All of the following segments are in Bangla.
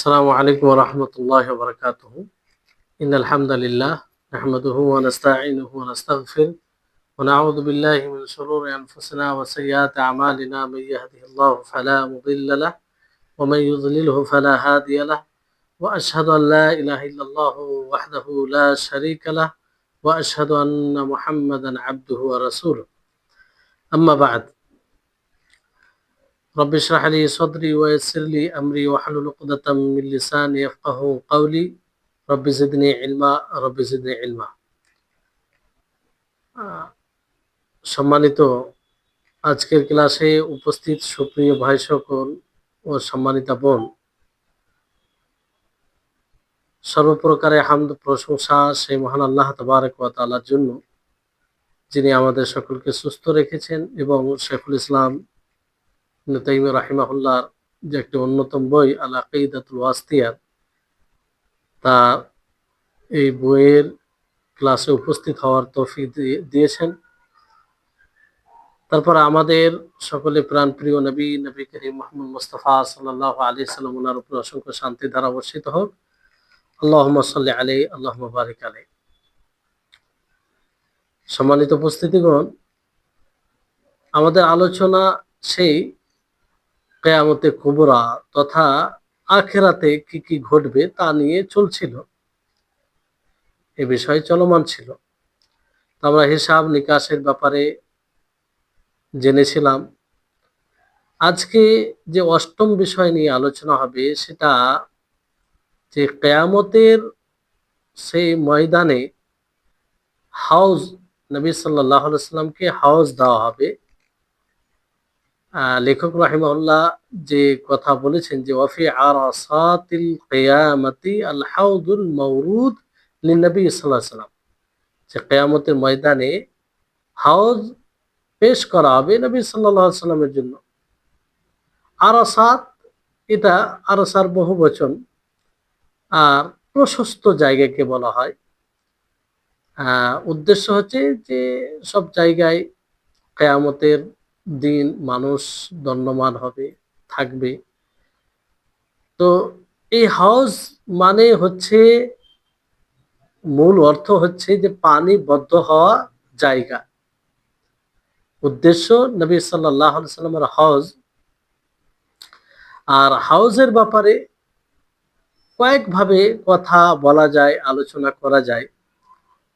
السلام عليكم ورحمة الله وبركاته. إن الحمد لله نحمده ونستعينه ونستغفره ونعوذ بالله من شرور أنفسنا وسيئات أعمالنا. من يهده الله فلا مضل له ومن يضلله فلا هادي له، وأشهد أن لا إله إلا الله وحده لا شريك له، وأشهد أن محمدا عبده ورسوله. أما بعد، رب اشرح لي صدري ويسر لي أمري واحلل عقدة من لساني يفقهوا قولي. রব্বি জিদনি ইলমা, রব্বি জিদনি ইলমা। সম্মানিত আজকের ক্লাসে উপস্থিত সুপ্রিয় ভাই সকল ও সম্মানিতা বোন, সর্বপ্রকারে হামদ প্রশংসা সেই মহান আল্লাহ তাবারক ওয়া তাআলার জন্য, যিনি আমাদের সকলকে সুস্থ রেখেছেন এবং শেখুল ইসলাম ইবনে তাইমিয়া রাহিমাহুল্লাহ যে একটি অন্যতম বই আল আকিদাতুল ওয়াসিতিয়া, তা এই বইয়ের ক্লাসে উপস্থিত হওয়ার তৌফিক দিয়েছেন। তারপর আমাদের সকলে প্রাণ প্রিয় নবী করিম মুহাম্মদ মুস্তাফা সাল্লাল্লাহু আলাইহি সাল্লাম ওনার উপর অসংখ্য শান্তি ধারা বর্ষিত হোক। আল্লাহুম্মা সাল্লি আলাইহি, আল্লাহুম্মা বারিক আলাইহি। সম্মানিত উপস্থিতিগণ, আমাদের আলোচনা সেই কিয়ামতে কুবরা তথা আখিরাতে কি কি ঘটবে তা নিয়ে চলছিল, এ বিষয় চলমান ছিল। আমরা হিসাব নিকাশের ব্যাপারে জেনেছিলাম। আজকে যে অষ্টম বিষয় নিয়ে আলোচনা হবে সেটা যে কিয়ামতের সেই ময়দানে হাউজ, নবী সাল্লাল্লাহু আলাইহি সাল্লামকে হাউজ দেওয়া হবে। লেখক রাহিমাহুল্লাহ যে কথা বলেছেন যে ওয়াফি আরাসাতিল কিয়ামতি আল হাউদুল মাওরুদ লিন-নবী সাল্লাল্লাহু আলাইহি সাল্লাম, যে কিয়ামতের ময়দানে হাউজ পেশ করা হবে নবী সাল্লাল্লাহু আলাইহি সাল্লামের জন্য। আরাসাত, এটা আরাসার বহু বচন, আর প্রশস্ত জায়গাকে বলা হয়। উদ্দেশ্য হচ্ছে যে সব জায়গায় কিয়ামতের দিন মানুষ দণ্ডমান হবে, থাকবে। তো এই হাউজ মানে হচ্ছে, মূল অর্থ হচ্ছে যে পানি বদ্ধ হওয়া জায়গা। উদ্দেশ্য নবী সাল্লাল্লাহু আলাইহি সাল্লামের হাউজ। আর হাউজের ব্যাপারে কয়েকভাবে কথা বলা যায়, আলোচনা করা যায়।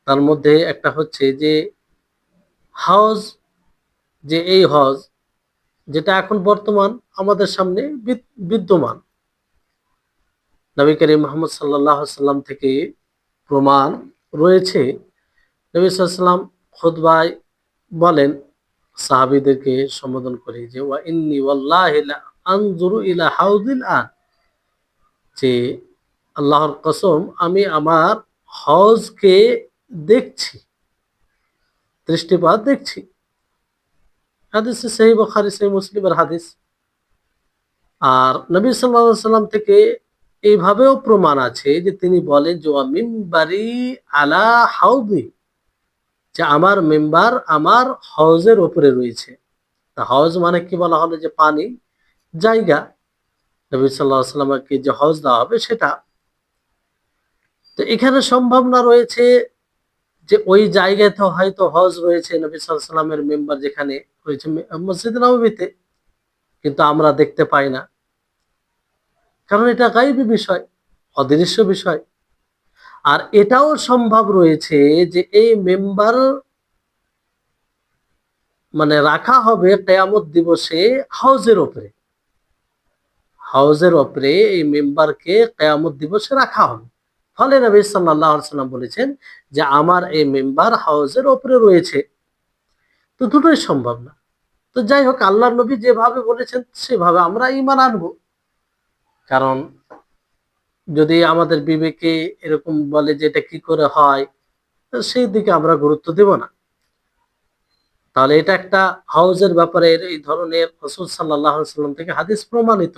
তার মধ্যে একটা হচ্ছে যে হাউজ, যে এই হাউজ যেটা এখন বর্তমান আমাদের সামনে বিদ্যমান, নবী করিম মুহাম্মদ সাল্লাল্লাহু আলাইহি সাল্লাম থেকে প্রমাণ রয়েছে। নবী সাল্লাল্লাহু আলাইহি সাল্লাম খুতবায় বলেন সাহাবীদেরকে সম্বোধন করে যে ওয়া ইন্নী ওয়াল্লাহি লা আনজুরু ইলা হাউযিল আন, যে আল্লাহর কসম আমি আমার হাউজকে দেখছি, দৃষ্টিপাত দেখছি। হাদিস সহিহ বুখারী সহিহ মুসলিমের হাদিস। আর নবী সাল্লাল্লাহু আলাইহি সাল্লাম থেকে এইভাবেও প্রমাণ আছে যে তিনি বলেন যে ওয়া মিম্বারি আলা হাউদি, যে আমার মেম্বার আমার হাউজের উপরে রয়েছে। তা হাউজ মানে কি বলা হলো, যে পানি, জায়গা। নবী সাল্লাল্লাহু আলাইহি সাল্লামকে যে হাউজ দেওয়া হবে সেটা। তো এখানে সম্ভাবনা রয়েছে যে ওই জায়গায় তো হয়তো হজ রয়েছে, নবী সাল্লাল্লাহু আলাইহি সাল্লামের মেম্বার যেখানে রয়েছে মসজিদ নববীতে, কিন্তু আমরা দেখতে পাই না, কারণ এটা গায়বী বিষয়, অদৃশ্য বিষয়। আর এটাও সম্ভব রয়েছে যে এই মেম্বার মানে রাখা হবে কিয়ামত দিবসে হাউজের উপরে, হাউজের উপরে এই মেম্বারকে কিয়ামত দিবসে রাখা হবে। ফলে নবী সাল্লাল্লাহু আলাইহি সাল্লাম বলেছেন যে আমার এই মেম্বার হাউজের উপরে রয়েছে। তো দুটোই সম্ভব না। তো যাই হোক, আল্লাহর নবী যেভাবে বলেছেন সেভাবে আমরা ঈমান আনবো। কারণ যদি আমাদের বিবেকে এরকম বলে যে এটা কি করে হয়, তো সেই দিকে আমরা গুরুত্ব দেব না। তাহলে এটা একটা হাউজের ব্যাপারে এই ধরনের রাসূল সাল্লাল্লাহু আলাইহি সাল্লাম থেকে হাদিস প্রমাণিত।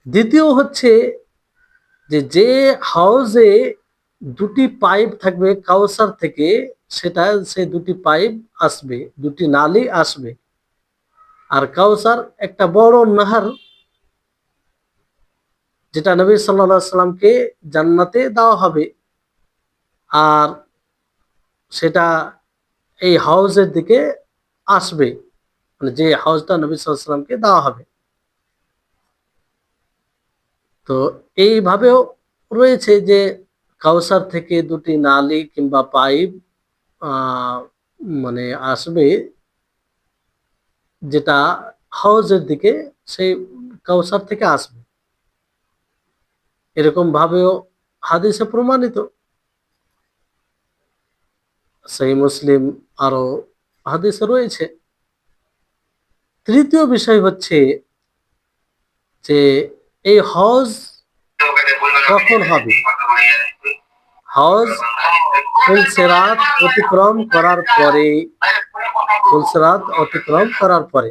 দ্বিতীয় হচ্ছে যে হাউজে দুটি পাইপ থাকবে কাউসার থেকে, সেটা সে দুটি পাইপ আসবে, দুটি নালী আসবে। আর কাউসার একটা বড় নাহার, যেটা নবী সাল্লাল্লাহু আলাইহি সাল্লামকে জান্নাতে দেওয়া হবে, আর সেটা এই হাউজের দিকে আসবে, মানে যে হাউজটা নবী সাল্লাল্লাহু আলাইহি সাল্লামকে দেওয়া হবে। তো এইভাবেও রয়েছে যে কাউসার থেকে দুটি নালী কিংবা পাইপ আহ, মানে আসবে, যেটা হাউজের দিকে সেই কাউসার থেকে আসবে। এরকম ভাবেও হাদিসে প্রমাণিত, সেই মুসলিম আরো হাদিসে রয়েছে। তৃতীয় বিষয় হচ্ছে যে এই হজ কখন হবে? হজ ফুলসেরাত অতিক্রম করার পরে, ফুলসেরাত অতিক্রম করার পরে,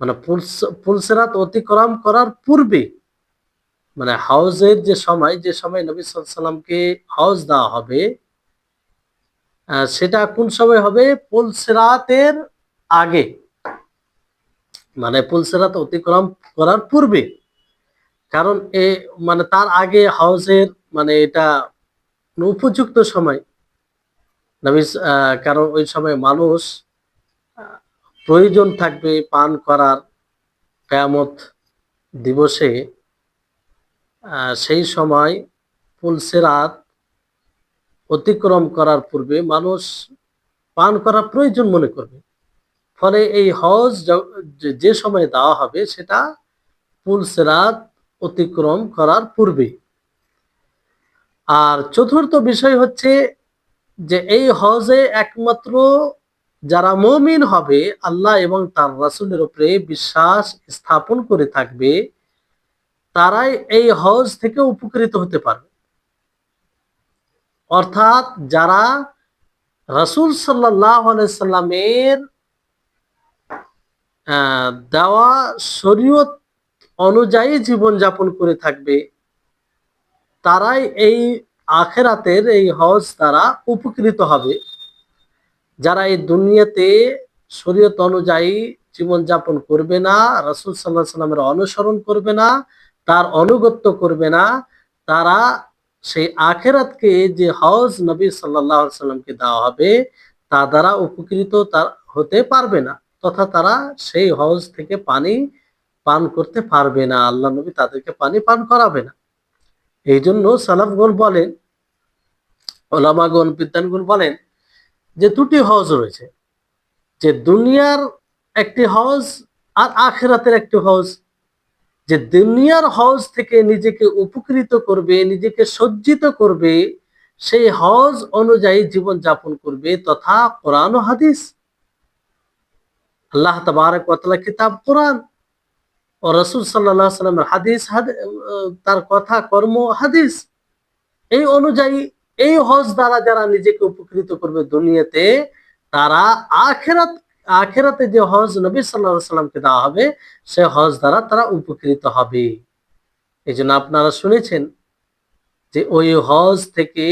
মানে ফুলসেরাত অতিক্রম করার পূর্বে, মানে হাউজের যে সময়, যে সময় নবী সাল্লাল্লাহু আলাইহি সাল্লামকে হজ দেওয়া হবে, সেটা কোন সময় হবে? পুলসিরাতের আগে, মানে পুলসিরাত অতিক্রম করার পূর্বে। কারণ মানে তার আগে হাউজের, মানে এটা উপযুক্ত সময় নবী, কারণ ওই সময় মানুষ আহ, প্রয়োজন থাকবে পান করার কিয়ামত দিবসে। সেই সময় পুলসিরাত অতিক্রম করার পূর্বে মানুষ পান করা প্রয়োজন মনে করবে। ফলে এই হজ যে সময় দেওয়া হবে সেটা পুলসিরাত অতিক্রম করার পূর্বে। আর চতুর্থ বিষয় হচ্ছে যে এই হজে একমাত্র যারা মুমিন হবে, আল্লাহ এবং তার রাসূলের উপরে বিশ্বাস স্থাপন করে থাকবে, তারাই এই হজ থেকে উপকৃত হতে পারবে। অর্থাৎ যারা রাসূল সাল্লাল্লাহু আলাইহি সাল্লামের দেওয়া শরীয়ত অনুযায়ী জীবনযাপন করে থাকবে, তারাই এই আখেরাতের এই হজ দ্বারা উপকৃত হবে। যারা এই দুনিয়াতে শরীয়ত অনুযায়ী জীবনযাপন করবে না, রাসূল সাল্লাল্লাহু আলাইহি সাল্লামের অনুসরণ করবে না, তার আনুগত্য করবে না, তারা সেই আখেরাতকে যে হজ নবী সাল্লাল্লাহু আলাইহি সাল্লামকে দেওয়া হবে তা দ্বারা উপকৃত তার হতে পারবে না, তথা তারা সেই হজ থেকে পানি পান করতে পারবে না, আল্লাহ নবী তাদেরকে পানি পান করাবে না। এই জন্য সালাফগণ বলেন, ওলামাগণ বিদ্বানগণ বলেন যে দুটি হজ রয়েছে, যে দুনিয়ার একটি হজ আর আখেরাতের একটি হজ। যে দুনিয়ার হজ থেকে নিজেকে উপকৃত করবে, নিজেকে সজ্জিত করবে, সেই হজ অনুযায়ী জীবন যাপন করবে, তথা কোরআন ও হাদিস, আল্লাহ তাবারক ওয়া তাআলা কিতাব কোরআন ও রাসূল সাল্লাল্লাহু আলাইহি সাল্লামের হাদিস, তার কথা কর্ম হাদিস, এই অনুযায়ী এই হজ দ্বারা যারা নিজেকে উপকৃত করবে দুনিয়াতে, তারা আখেরাত, আখেরাতে যে হজ নবী সাল্লাল্লাহু আলাইহি সাল্লামকে দেওয়া হবে সে হজ দ্বারা তারা উপকৃত হবে। এই জন্য আপনারা শুনেছেন যে ওই হজ থেকে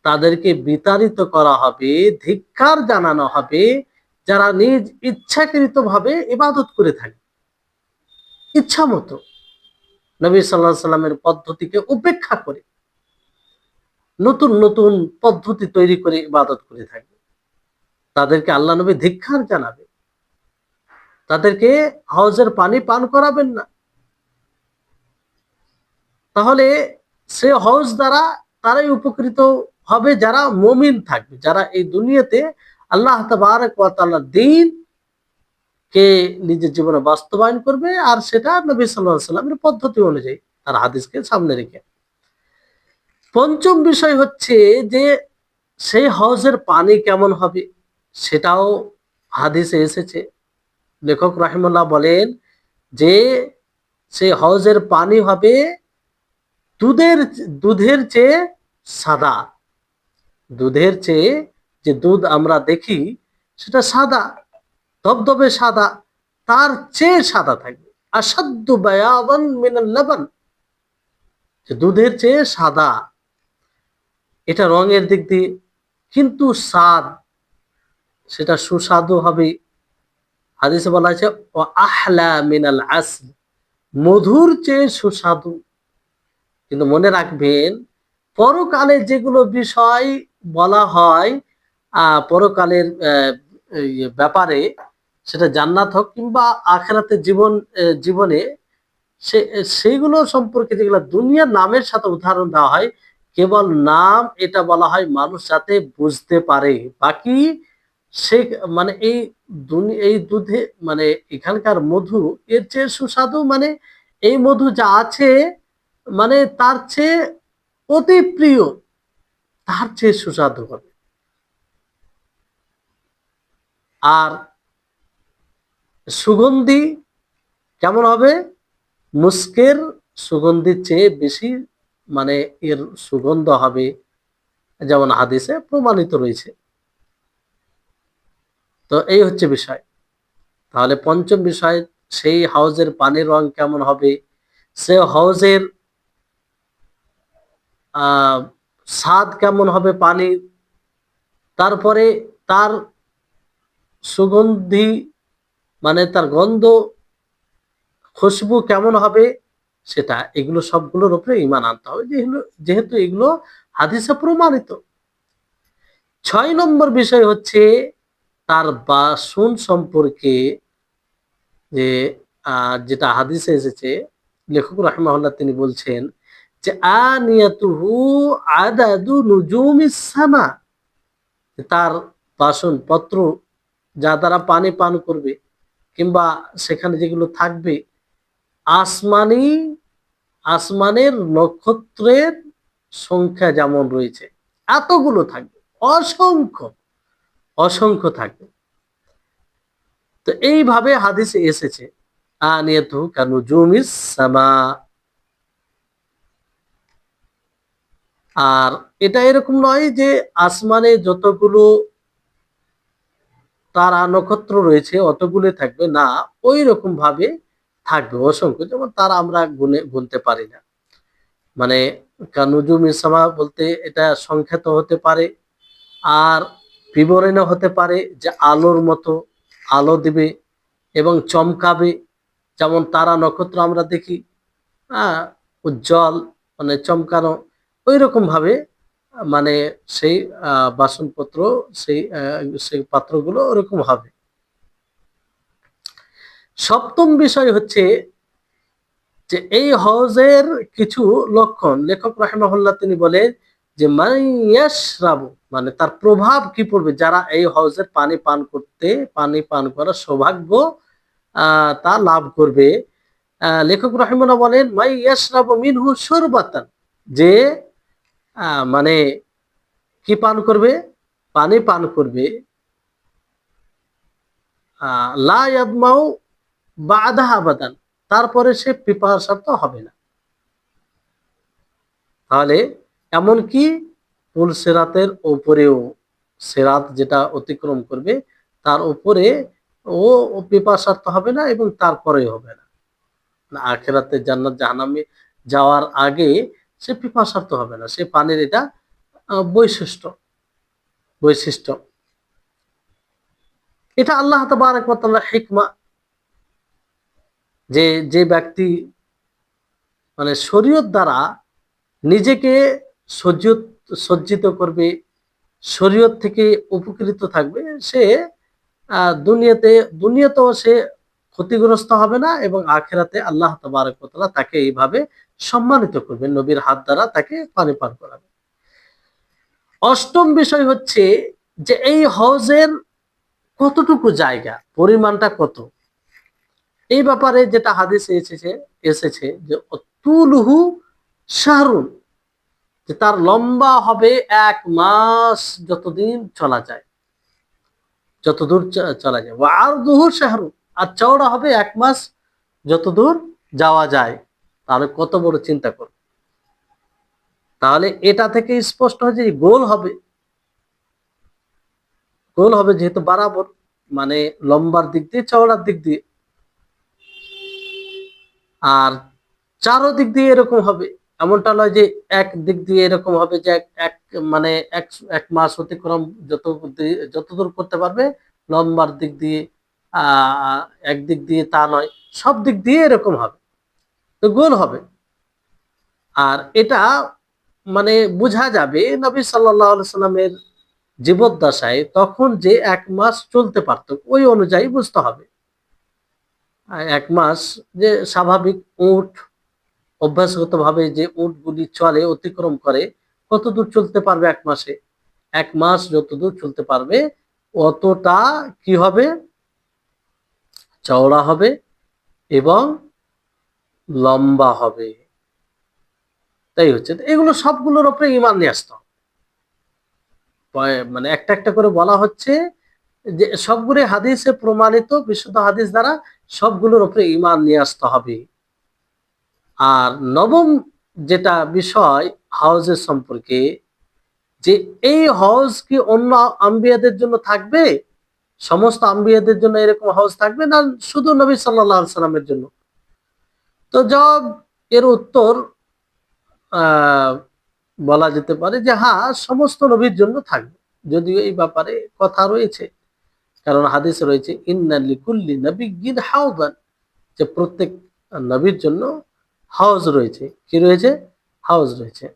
তাদেরকে বিতাড়িত করা হবে, ধিক্কার জানানো হবে যারা নিজ ইচ্ছাকৃত ভাবে ইবাদত করে থাকে, ইচ্ছা মতো নবী সাল্লাল্লাহু আলাইহি সাল্লামের পদ্ধতিকে উপেক্ষা করে নতুন নতুন পদ্ধতি তৈরি করে ইবাদত করে থাকবে, তাদেরকে আল্লাহ নবী ধিক্কার জানাবে, তাদেরকে হজের পানি পান করাবেন না। তাহলে সে হজ দ্বারা তারাই উপকৃত হবে যারা মুমিন থাকবে, যারা এই দুনিয়াতে আল্লাহ তাবারক ওয়া তাআলার দ্বীন কে নিজের জীবনে বাস্তবায়ন করবে, আর সেটা নবী সাল্লাল্লাহু আলাইহি সাল্লামের পদ্ধতি অনুযায়ী, তার হাদিসকে সামনে রেখে। পঞ্চম বিষয় হচ্ছে যে সেই হজের পানি কেমন হবে, সেটাও হাদিসে এসেছে। লেখক রাহিমাহুল্লাহ বলেন যে সেই হজের পানি হবে দুধের দুধের চেয়ে সাদা। দুধের চেয়ে, যে দুধ আমরা দেখি সেটা সাদা, ধবধবে সাদা, তার চেয়ে সাদা থাকবে। আসাদ্দু বায়াদান মিনাল লাবান, যে দুধের চেয়ে সাদা, এটা রঙের দিক দিয়ে, কিন্তু স্বাদ সেটা সুস্বাদু হবে। হাদিসে বলা আছে ও আহলা মিনাল আসল, মধুর চেয়ে সুস্বাদু। কিন্তু মনে রাখবেন, পরকালে যেগুলো বিষয় বলা হয় পরকালের ব্যাপারে, সেটা জান্নাত হোক কিংবা আখেরাতের জীবনে, সে সেইগুলো সম্পর্কে যেগুলো দুনিয়ার নামের সাথে উদাহরণ দেওয়া হয়, কেবল নাম এটা বলা হয় মানুষ যাতে বুঝতে পারে। বাকি সে মানে এই দুধে মানে এখানকার মধু এর চেয়ে সুস্বাদু, মানে এই মধু যা আছে মানে তার চেয়ে অতি প্রিয়, তার চেয়ে সুস্বাদু হবে। আর সুগন্ধি কেমন হবে? মুস্কের সুগন্ধির চেয়ে বেশি মানে এর সুগন্ধ হবে, যেমন হাদিসে প্রমাণিত রয়েছে। তো এই হচ্ছে বিষয়। তাহলে পঞ্চম বিষয়, সেই হাউজের পানির রং কেমন হবে, সে হাউজের স্বাদ কেমন হবে পানির, তারপরে তার সুগন্ধি মানে তার গন্ধ, খুশবু কেমন হবে, সেটা এগুলো সবগুলোর উপরে ঈমান আনতে হবে, যেহেতু এগুলো হাদিসে প্রমাণিত। 6 নম্বর বিষয় হচ্ছে তার বাসন সম্পর্কে, যে যেটা হাদিসে এসেছে, লেখক রাহিমাহুল্লাহ তিনি বলছেন যে আনিয়াতুহু আদাদু নুজুমিস সামা, তার বাসন পত্র যা দ্বারা পানি পান করবে কিংবা সেখানে যেগুলো থাকবে, আসমানি আসমানের নক্ষত্রের সংখ্যা যেমন রয়েছে এতগুলো থাকবে, অসংখ্য অসংখ্য থাকবে। তো এইভাবে হাদিসে এসেছে আনিয়াতু কানুজুমিস সামা। আর এটা এরকম নয় যে আসমানে যতগুলো তারা নক্ষত্র রয়েছে অতগুলো থাকবে, না, ওই রকম ভাবে থাকবে অসংখ্য, যেমন তারা আমরা গুনতে পারি না। মানে কানুজুম ইসামা বলতে এটা সংখ্যাত হতে পারে, আর বিবরণও হতে পারে, যে আলোর মতো আলো দিবে এবং চমকাবে, যেমন তারা নক্ষত্র আমরা দেখি, হ্যাঁ, উজ্জ্বল মানে চমকানো, ওই রকম ভাবে মানে সেই বাসনপত্র, সেই পাত্রগুলো ওরকম হবে। সপ্তম বিষয় হচ্ছে যে এই হজের কিছু লক্ষণ, লেখক রাহিমাহুল্লাহ তিনি বলেন যে মাইয়াশরাবু মানে তার প্রভাব কি পড়বে, যারা এই হজের পানি পান করার সৌভাগ্য তা লাভ করবে। লেখক রাহিমাহুল্লাহ বলেন মাইয়াশরাবু মিনহু শুরবাতান, যে মানে কি পান করবে, পানি পান করবে, লা ইয়াদমাউ বাদাহা আবাদান, তারপরে সে পিপাসার্ত হবে না। তাহলে এমনকি পুল সেরাতের ওপরেও, সেরাত যেটা অতিক্রম করবে তার উপরে ও পিপাসার্ত হবে না এবং তারপরে হবে না। আখেরাতে জান্নাত জাহান্নামে যাওয়ার আগে সে পিপাসার্ত হবে না, সে পানির এটা বৈশিষ্ট্য। এটা আল্লাহ তাবারক ওয়া তাআলার হিকমা, যে যে ব্যক্তি মানে শরীয়ত দ্বারা নিজেকে সজ্জিত সজ্জিত করবে, শরীয়ত থেকে উপকৃত থাকবে, সে দুনিয়াতেও সে ক্ষতিগ্রস্ত হবে না এবং আখেরাতে আল্লাহ তাবারক ওয়া তাআলা তাকে এইভাবে সম্মানিত করবেন, নবীর হাত দ্বারা তাকে পানি পান করাবে। অষ্টম বিষয় হচ্ছে যে এই হজের কতটুকু জায়গা, পরিমাণটা কত, এই ব্যাপারে যেটা হাদিসে এসেছে যে তুলহু শাহরুন, যে তার লম্বা হবে 1 মাস, যতদিন চলা যায়, যতদূর চলা যায়, আর দুহু শাহরু, আর চওড়া হবে 1 মাস, যতদূর যাওয়া যায়। তাহলে কত বড় চিন্তা করো। তাহলে এটা থেকে স্পষ্ট হয় যে গোল হবে যেহেতু বরাবর, মানে লম্বার দিক দিয়ে চওড়ার দিক দিয়ে, আর চারো দিক দিয়ে এরকম হবে। এমনটা নয় যে এক দিক দিয়ে এরকম হবে যে এক মানে এক মাস অতিক্রম যতদূর করতে পারবে লম্বার দিক দিয়ে, আহ একদিক দিয়ে তা নয়, সব দিক দিয়ে এরকম হবে। তো গোল হবে। আর এটা মানে বোঝা যাবে নবী সাল্লাল্লাহু আলাইহি সাল্লামের জীবদ্দশায় তখন যে 1 মাস চলতে পারত ওই অনুযায়ী বুঝতে হবে। 1 মাস যে স্বাভাবিক উট অভ্যাসগতভাবে যে উটগুলি চলে অতিক্রম করে কতদূর চলতে পারবে 1 মাসে? 1 মাস যতদূর চলতে পারবে অতটা কি হবে? চওড়া হবে এবং লম্বা হবে। তাই হচ্ছে। এগুলো সবগুলোর উপরে ঈমান নিয়ে আসতে হবে। মানে একটা, একটা করে বলা হচ্ছে যে সবগুলো হাদিসে প্রমাণিত বিশুদ্ধ হাদিস দ্বারা সবগুলোর উপরে ঈমান নিয়ে আসতে হবে। আর নবম যেটা বিষয় হজের সম্পর্কে, যে এই হজ কি অন্য আম্বিয়াদের জন্য থাকবে? সমস্ত আম্বিয়াদের জন্য এরকম হজ থাকবে না শুধু নবী সাল্লাল্লাহু আলাইহি সাল্লামের জন্য? তো জবাব এর উত্তর বলা যেতে পারে যে হ্যাঁ, সমস্ত নবীর জন্য থাকবে। যদিও এই ব্যাপারে কথা রয়েছে। কারণ হাদিসে রয়েছে ইন্না লিকুল্লি নাবিয়্যিন হাওদান, যে প্রত্যেক নবীর জন্য হাউজ রয়েছে। কি রয়েছে? হাউজ রয়েছে।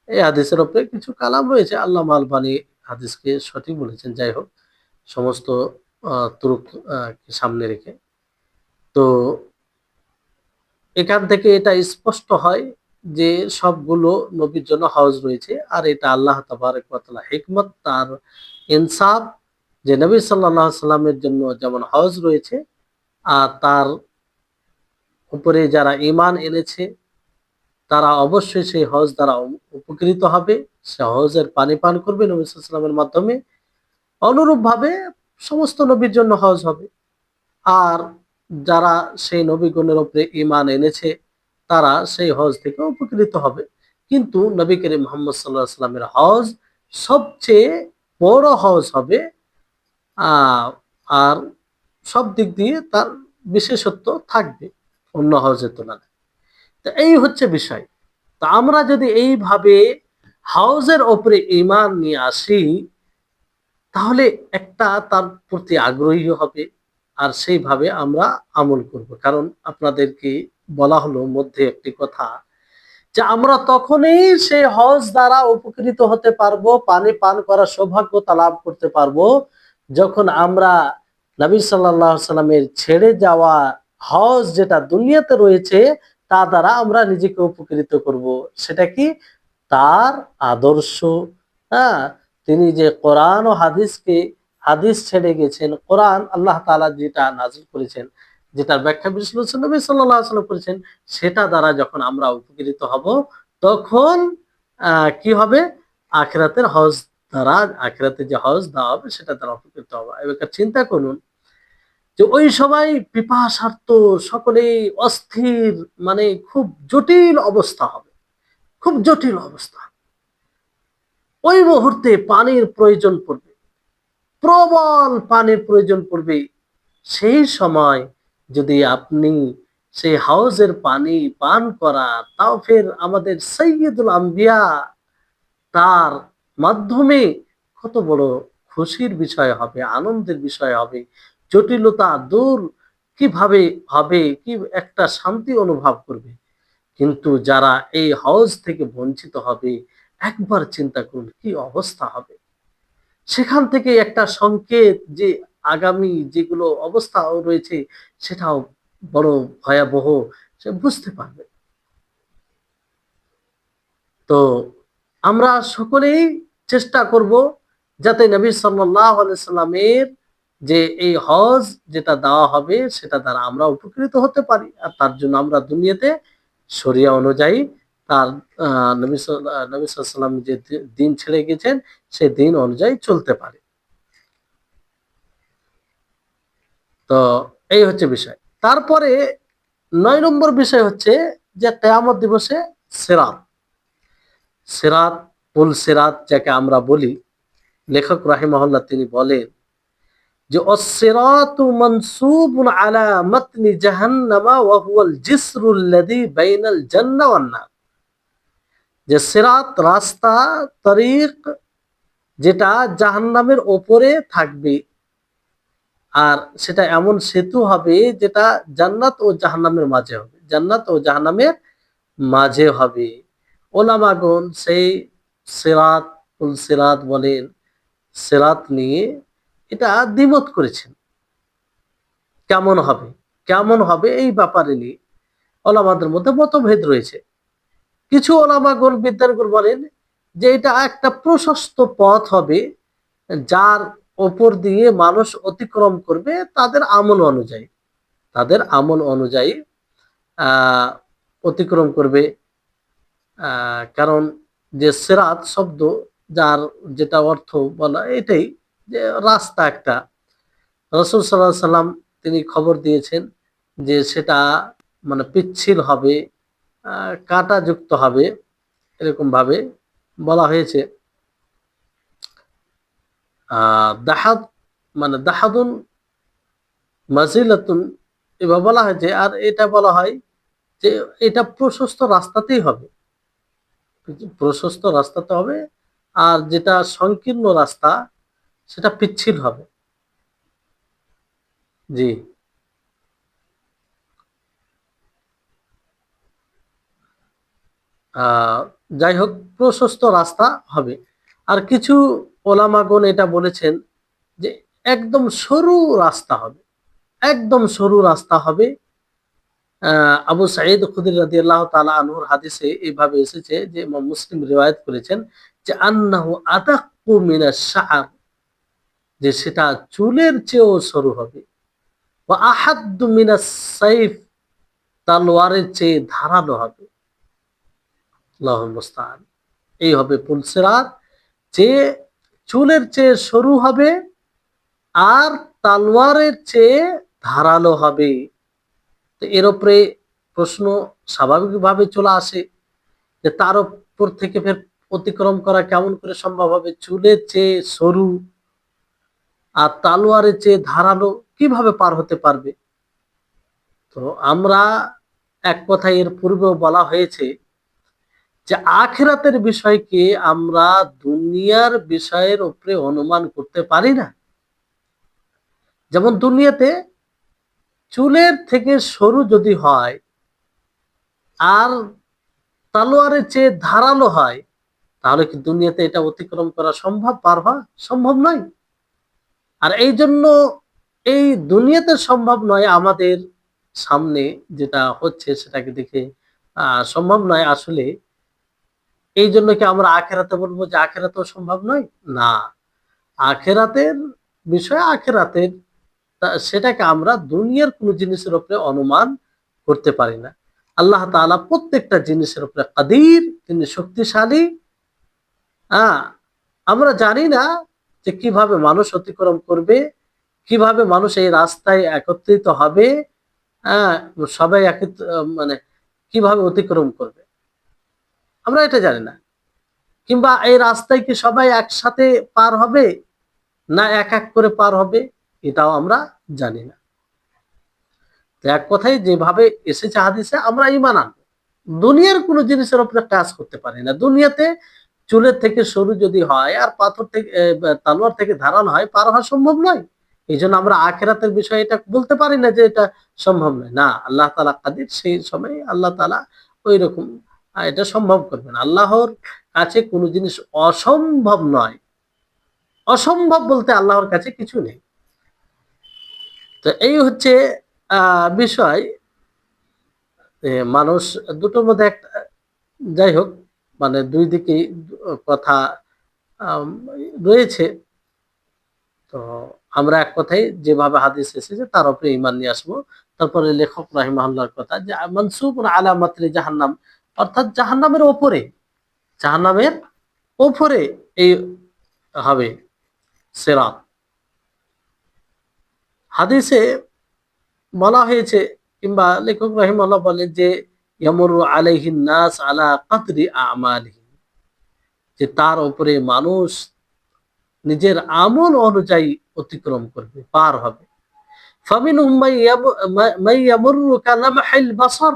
এই হাদিসের উপরে কিছু কালাম রয়েছে। আল্লামা আলবানী হাদিসকে সঠিক বলেছেন। যাই হোক, সমস্ত তুরুক সামনে রেখে। তো এখান থেকে এটা স্পষ্ট হয় যে সবগুলো নবীর জন্য হজ রয়েছে। আর এটা আল্লাহ তাবারক ওয়া তাআলা হিকমত, তার ইনসাফ, যে নবী সাল্লাল্লাহু আলাইহি সাল্লামের জন্য যেমন হজ রয়েছে আর তার উপরে যারা ঈমান এনেছে তারা অবশ্যই সেই হজ দ্বারা উপকৃত হবে। সে হজের পানি পান করবে নবী সাল্লাল্লাহু আলাইহি সাল্লামের মাধ্যমে। অনুরূপভাবে সমস্ত নবীর জন্য হজ হবে। আর যারা সেই নবীগণের উপরে ঈমান এনেছে তারা সেই হজ থেকে উপকৃত হবে। কিন্তু নবী করিম মুহাম্মদ সাল্লাল্লাহু আলাইহি ওয়াসাল্লামের হজ সবচেয়ে বড় হজ হবে। আহ, আর সব দিক দিয়ে তার বিশেষত্ব থাকবে অন্য হজের তুলনায়। তো এই হচ্ছে বিষয়। তা আমরা যদি এইভাবে হাউজের ওপরে ঈমান নিয়ে আসি তাহলে একটা তার প্রতি আগ্রহী হবে আর সেইভাবে আমরা আমল করব। কারণ আপনাদেরকে বলা হলো মধ্যে একটি কথা, যে আমরা তখনই সেই হজ দ্বারা উপকৃত হতে পারবো, পানি পান করার সৌভাগ্যতা লাভ করতে পারবো যখন আমরা নবী সাল্লাল্লাহু আলাইহি সাল্লামের ছেড়ে যাওয়া হজ যেটা দুনিয়াতে রয়েছে তা দ্বারা আমরা নিজেকে উপকৃত করব। সেটা কি? তার আদর্শ। হ্যাঁ, তিনি যে কোরআন ও হাদিসকে, হাদিস ছেড়ে গেছেন, কোরআন আল্লাহ তাআলা যেটা নাযিল করেছেন, যেটার ব্যাখ্যা বিশ্লেষণ নবী সাল্লাল্লাহু আলাইহি ওয়াসাল্লাম করেছেন, সেটা দ্বারা যখন আমরা উপকৃত হব তখন কি হবে? আখিরাতের হজ দ্বারা, আখিরাতে যে হজ দেওয়া হবে সেটা দ্বারা উপকৃত হব। এবার চিন্তা করুন যে ওই সময় পিপাসার্ত, সকলেই অস্থির, মানে খুব জটিল অবস্থা হবে, খুব জটিল অবস্থা। ওই মুহূর্তে পানির প্রয়োজন পড়বে, প্রবল পানির প্রয়োজন পড়বে। সেই সময় যদি আপনি সেই হাউজের পানি পান করা, তাও ফের আমাদের সৈয়দুল আম্বিয়া, তার মাধ্যমে কত বড় খুশির বিষয় হবে, আনন্দের বিষয় হবে। জটিলতা দূর কিভাবে হবে, কি একটা শান্তি অনুভব করবে। কিন্তু যারা এই হজ থেকে বঞ্চিত হবে, একবার চিন্তা করুন কি অবস্থা হবে। সেখান থেকে একটা সংকেত যে আগামী যেগুলো অবস্থা রয়েছে সেটাও বড় ভয়াবহ, সে বুঝতে পারবে। তো আমরা সকলেই চেষ্টা করব যাতে নবী সাল্লাল্লাহু আলাইহি সাল্লামের যে এই হজ যেটা দেওয়া হবে সেটা দ্বারা আমরা উপকৃত হতে পারি। আর তার জন্য আমরা দুনিয়াতে শরিয়া অনুযায়ী তার নবী সাল্লাল্লাহু আলাইহি সাল্লাম যে দিন ছেড়ে গেছেন সেই দিন অনুযায়ী চলতে পারি। তো এই হচ্ছে বিষয়। তারপরে ৯ নম্বর বিষয় হচ্ছে যে কিয়ামত দিবসে সিরাত। সিরাত, পুল সিরাত যাকে আমরা বলি, লেখক রাহিমাহুল্লাহ তিনি বলেন যে অস-সিরাতু মানসুবুন আলা মাতনি জাহান্নামা ওয়া হুয়াল জিসরুল্লাযী বাইনাল জান্নাহ ওয়ান নার। যে সিরাত রাস্তা, তরিক যেটা জাহান্নামের উপরে থাকবে। আর সেটা এমন সেতু হবে যেটা জান্নাত ও জাহান্নামের মাঝে হবে, জান্নাত ও জাহান্নামের মাঝে হবে। ওলামাগণ সেই সিরাত, পুল সিরাত বলেন, সিরাত নিয়ে এটা দ্বিমত করেছেন, কেমন হবে, কেমন হবে এই ব্যাপারে নিয়ে ওলামাদের মধ্যে মতভেদ রয়েছে। কিছু ওলামাগণ, বিদ্বানগণ বলেন যে এটা একটা প্রশস্ত পথ হবে, যার ওপর দিয়ে মানুষ অতিক্রম করবে তাদের আমল অনুযায়ী, তাদের আমল অনুযায়ী আহ অতিক্রম করবে। কারণ যে সিরাত শব্দ, যার যেটা অর্থ বলা এটাই, যে রাস্তা একটা। রাসূল সাল্লাল্লাহু আলাইহি সাল্লাম তিনি খবর দিয়েছেন যে সেটা মানে পিচ্ছিল হবে, কাঁটাযুক্ত হবে, এরকম ভাবে বলা হয়েছে। দাহাদ মানে দাহাদুন মাজিলাতুন এভাবে বলা হয়েছে। আর এটা বলা হয় যে এটা প্রশস্ত রাস্তাতেই হবে, প্রশস্ত রাস্তাতে হবে, আর যেটা সংকীর্ণ রাস্তা সেটা পিচ্ছিল হবে। জি। আহ যাই হোক, প্রশস্ত রাস্তা হবে। আর কিছু ওলামাগণ এটা বলেছেন যে একদম সরু রাস্তা হবে, একদম সরু রাস্তা হবে। আবু সাঈদ খুদরি রাদিয়াল্লাহু তাআলা আনহুর হাদিসে এইভাবে এসেছে, যে ইমাম মুসলিম রিওয়ায়াত করেছেন যে আন্নাহু আদাক্কু মিনাশ শাআর, যে সেটা চুলের চেয়েও সরু হবে। ওয়া আহাদ্দু মিনাস সাইফ, তলোয়ারের চেয়ে ধারালো হবে। আল্লাহুল মুস্তাআন। এই হবে পুলসিরাত, যে চুলের চেয়ে সরু হবে আর তলোয়ারের চেয়ে ধারালো হবে। তো এর উপরে প্রশ্ন স্বাভাবিকভাবে চলে আসে যে তার উপর থেকে ফের অতিক্রম করা কেমন করে সম্ভব হবে? চুলের চেয়ে সরু আর তালোয়ারের চেয়ে ধারালো, কিভাবে পার হতে পারবে? তো আমরা এক কথায় এর পূর্বেও বলা হয়েছে যে আখিরাতের বিষয়কে আমরা দুনিয়ার বিষয়ের উপরে অনুমান করতে পারি না। যেমন দুনিয়াতে চুলের থেকে সরু যদি হয় আর তালোয়ারের চেয়ে ধারালো হয়, তাহলে কি দুনিয়াতে এটা অতিক্রম করা সম্ভব, পার হওয়া সম্ভব নয়? আর এই জন্য এই দুনিয়াতে সম্ভব নয়, আমাদের সামনে যেটা হচ্ছে সেটাকে দেখে সম্ভব নয় আসলে। এই জন্য কি আমরা আখেরাতে বলবো যে আখেরাতেও সম্ভব নয়? না, আখেরাতের বিষয় আখেরাতের, সেটাকে আমরা দুনিয়ার কোনো জিনিসের উপরে অনুমান করতে পারি না। আল্লাহ তাআলা প্রত্যেকটা জিনিসের উপরে কাদির, তিনি শক্তিশালী। হ্যাঁ, আমরা জানি না যে কিভাবে মানুষ অতিক্রম করবে, কিভাবে মানুষ এই রাস্তায় একত্রিত হবে, হ্যাঁ, সবাই মানে কিভাবে অতিক্রম করবে, আমরা এটা জানি না। কিংবা এই রাস্তায় কি সবাই একসাথে পার হবে, না এক এক করে পার হবে, এটাও আমরা জানি না। তো এক কথায় যেভাবে এসেছে হাদিসে আমরা ঈমান আনবো। দুনিয়ার কোনো জিনিসের উপরে কাজ করতে পারি না। দুনিয়াতে চুলের থেকে সরু যদি হয় আর পাথর থেকে তালোয়ার থেকে ধারালো হয়, পার হওয়া সম্ভব নয়। এইজন্য আমরা আখিরাতের বিষয়ে এটা বলতে পারি না যে এটা সম্ভব নয়। না, আল্লাহ তাআলা কাদির, সেই সময় আল্লাহ তাআলা ঐরকম এটা সম্ভব করবেন। আল্লাহর কাছে কোনো জিনিস অসম্ভব নয়। অসম্ভব বলতে আল্লাহর কাছে কিছু নেই। তো এই হচ্ছে বিষয়। মানুষ দুটোর মধ্যে একটা, যাই হোক, মানে দুই দিকেই কথা আম রয়েছে। তো আমরা এক কথায় যেভাবে হাদিস এসেছে তার উপরে ঈমান নিয়ে আসবো। তারপরে লেখক রাহিমাহুল্লাহর কথা যে মানসুবুন আলা মাতনি জাহান্নাম, অর্থাৎ জাহান্নামের উপরে, জাহান্নামের উপরে এই হবে সিরাত। হাদিসে বলা হয়েছে, কিংবা লেখক রাহিমাহুল্লাহ বলেন যে ইয়ামুরু আলাইহিন নাস আলা কদরি আমালিহি, যে তার উপরে মানুষ নিজের আমল অনুযায়ী অতিক্রম করবে, পার হবে। ফামিনহুম মাইয়ামুররু কালামহিল বাসার,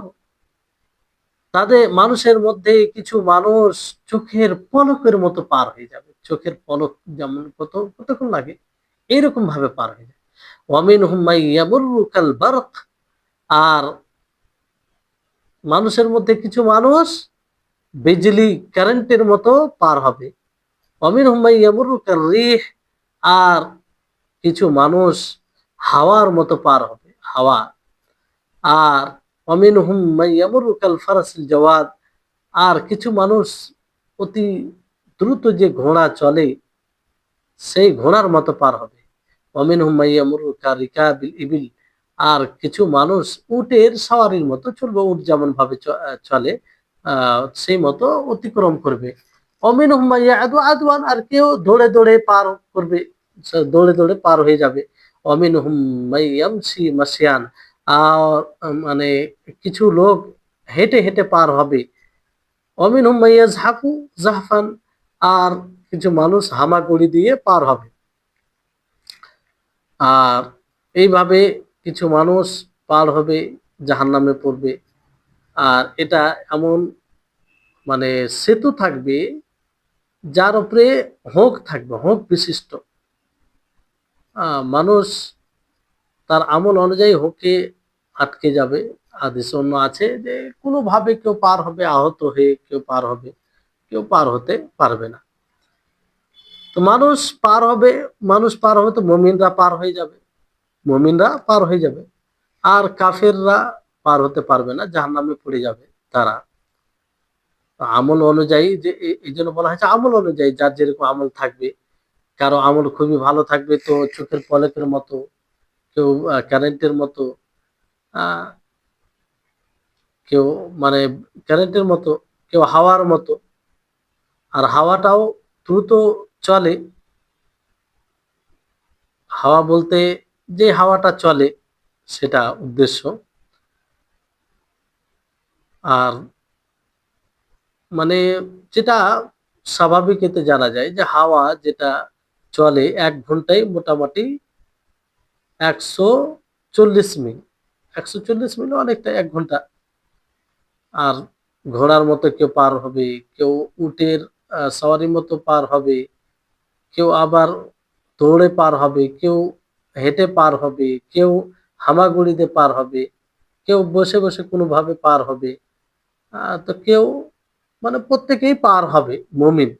তাদের মানুষের মধ্যে কিছু মানুষ চোখের পলকের মতো পার হয়ে যাবে। চোখের পলক যেমন কতক্ষণ লাগে, এইরকম ভাবে পার হয়ে যাবে। ওয়া মিনহুম মান ইয়ামুররু কাল বারক, আর মানুষের মধ্যে কিছু মানুষ বিজলি কারেন্টের মতো পার হবে। ওয়া মিনহুম মান ইয়ামুররু কার রিহ, আর কিছু মানুষ হাওয়ার মতো পার হবে, হাওয়া। আর ওয়া মিনহুম মান ইয়ামুররু কাল ফারাসিল জাওয়াদ, আর কিছু মানুষ অতি দ্রুত যে ঘোড়া চলে সেই ঘোড়ার মতো পার হবে। ওয়ামিনহুম মান ইয়ামুররু কারিকাবিল ইবিল, আর কিছু মানুষ উটের সওয়ারির মতো চলবে, উট যেমন ভাবে চলে সেই মতো অতিক্রম করবে। ওয়ামিনহুম মান ইয়াদু আদওয়ান, আর কেউ দৌড়ে দৌড়ে পার করবে, দৌড়ে দৌড়ে পার হয়ে যাবে। ওয়ামিনহুম মান ইয়ামশি মাশিয়ান, আর মানে কিছু লোক হেঁটে হেঁটে পার হবে। ওয়ামিনহুম মান ইয়াজহাফু জাহফান, আর কিছু মানুষ হামাগুড়ি দিয়ে পার হবে। আর এইভাবে কিছু মানুষ পার হবে, জাহান্নামে পড়বে। আর এটা এমন মানে সেতু থাকবে যার উপরে হোক থাকবে, হোক বিশিষ্ট। মানুষ তার আমল অনুযায়ী হোকে আটকে যাবে। হাদিসে অন্য আছে যে কোনোভাবে কেউ পার হবে, আহত হয়ে কেউ পার হবে, কেউ পার হতে পারবে না। তো মানুষ পার হবে তো মুমিনরা পার হয়ে যাবে, মুমিনরা পার হয়ে যাবে। আর কাফেররা পার হতে পারবে না, জাহান্নামে পড়ে যাবে তারা। আমল অনুযায়ী, যে এই জন্য বলা হয়েছে আমল অনুযায়ী, যার যেরকম আমল থাকবে। কারো আমল খুবই ভালো থাকবে তো চোখের পলকের মতো, কেউ কারেন্টের মতো, আহ, কেউ মানে কারেন্টের মতো, কেউ হাওয়ার মতো। আর হাওয়াটাও দ্রুত চলে, হাওয়া বলতে যে হাওয়াটা চলে সেটা উদ্দেশ্য। আর মানে যেটা স্বাভাবিক এতে জানা যায় যে হাওয়া যেটা চলে ১ ঘন্টায় মোটামুটি ১৪০ মিল, ১৪০ মিল অনেকটা ১ ঘন্টা। আর ঘোড়ার মতো কেউ পার হবে, কেউ উটের সওয়ারির মতো পার হবে, কেউ আবার দৌড়ে পার হবে, কেউ হেঁটে পার হবে, কেউ হামাগুড়িতে পার হবে, কেউ বসে বসে কোনোভাবে পার হবে। তো কেউ মানে প্রত্যেকেই পার হবে, মুমিন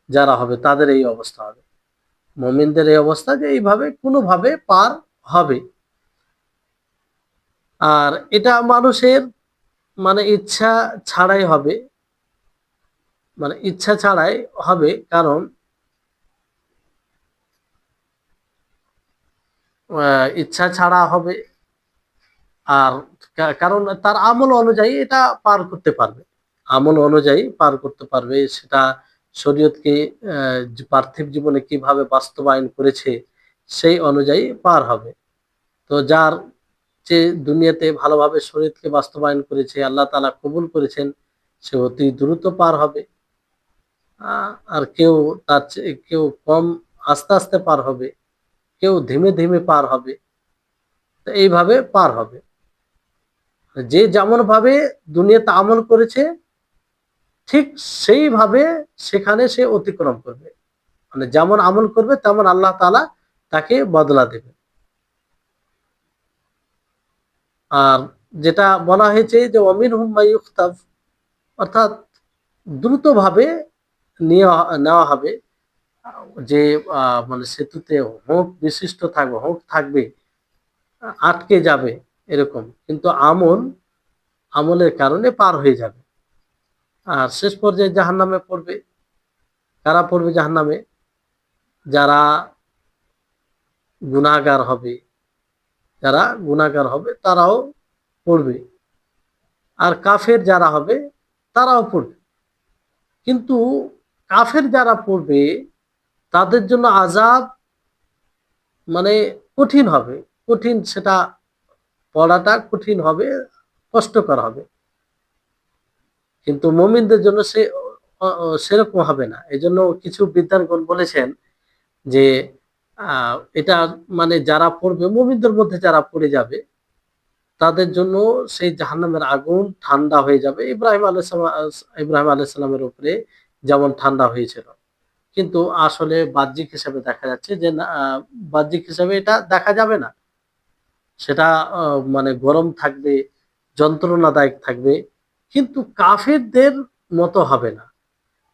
যারা হবে তাদের এই অবস্থা হবে। মুমিনদের এই অবস্থা যে এইভাবে কোনোভাবে পার হবে। আর এটা মানুষের মানে ইচ্ছা ছাড়াই হবে, মানে ইচ্ছা ছাড়াই হবে। কারণ ইচ্ছা ছাড়া হবে। আর কারণ তার আমল অনুযায়ী এটা পার করতে পারবে, আমল অনুযায়ী পার করতে পারবে। সেটা শরীয়তকে পার্থিব জীবনে কিভাবে বাস্তবায়ন করেছে সেই অনুযায়ী পার হবে। তো যার যে দুনিয়াতে ভালোভাবে শরীয়তকে বাস্তবায়ন করেছে, আল্লাহ তাআলা কবুল করেছেন, সে অতি দ্রুত পার হবে। আর কেউ তার চেয়ে কেউ কম আস্তে আস্তে পার হবে, কেউ ধীমে ধীমে পার হবে। তো এইভাবে পার হবে। যে যেমন ভাবে দুনিয়াতে আমল করেছে ঠিক সেইভাবে সেখানে সে অতিক্রম করবে। মানে যেমন আমল করবে তেমন আল্লাহ তাআলা তাকে বদলা দেবে। আর যেটা বলা হয়েছে যে ওয়ামিনহুম মান ইউখতাফ, অর্থাৎ দ্রুতভাবে নেওয়া হবে। যে মানে সেতুতে হোক বিশিষ্ট থাকবে, হোক থাকবে, আটকে যাবে এরকম, কিন্তু আমলের কারণে পার হয়ে যাবে। আর শেষ পর্যায়ে জাহান্নামে পড়বে। কারা পড়বে জাহান্নামে? যারা গুনাহগার হবে, যারা গুনাহগার হবে তারাও পড়বে। আর কাফের যারা হবে তারাও পড়বে। কিন্তু কাফের যারা পড়বে তাদের জন্য আযাব মানে কঠিন হবে। কঠিন, সেটা পড়াটা কঠিন হবে, কষ্টকর হবে। কিন্তু মুমিনদের জন্য সেরকম হবে না। এজন্য কিছু বিদ্বানগণ বলেছেন যে এটা মানে যারা পড়বে, মুমিনদের মধ্যে যারা পড়ে যাবে তাদের জন্য সেই জাহান্নামের আগুন ঠান্ডা হয়ে যাবে। ইব্রাহিম আলাইহিস সালামের উপরে যেমন ঠান্ডা হয়েছিল কিন্তু আসলে বাহ্যিক হিসাবে দেখা যাচ্ছে যে না, বাহ্যিক হিসাবে এটা দেখা যাবে না। সেটা মানে গরম থাকবে, যন্ত্রণাদায়ক থাকবে, কিন্তু কাফিরদের মতো হবে না।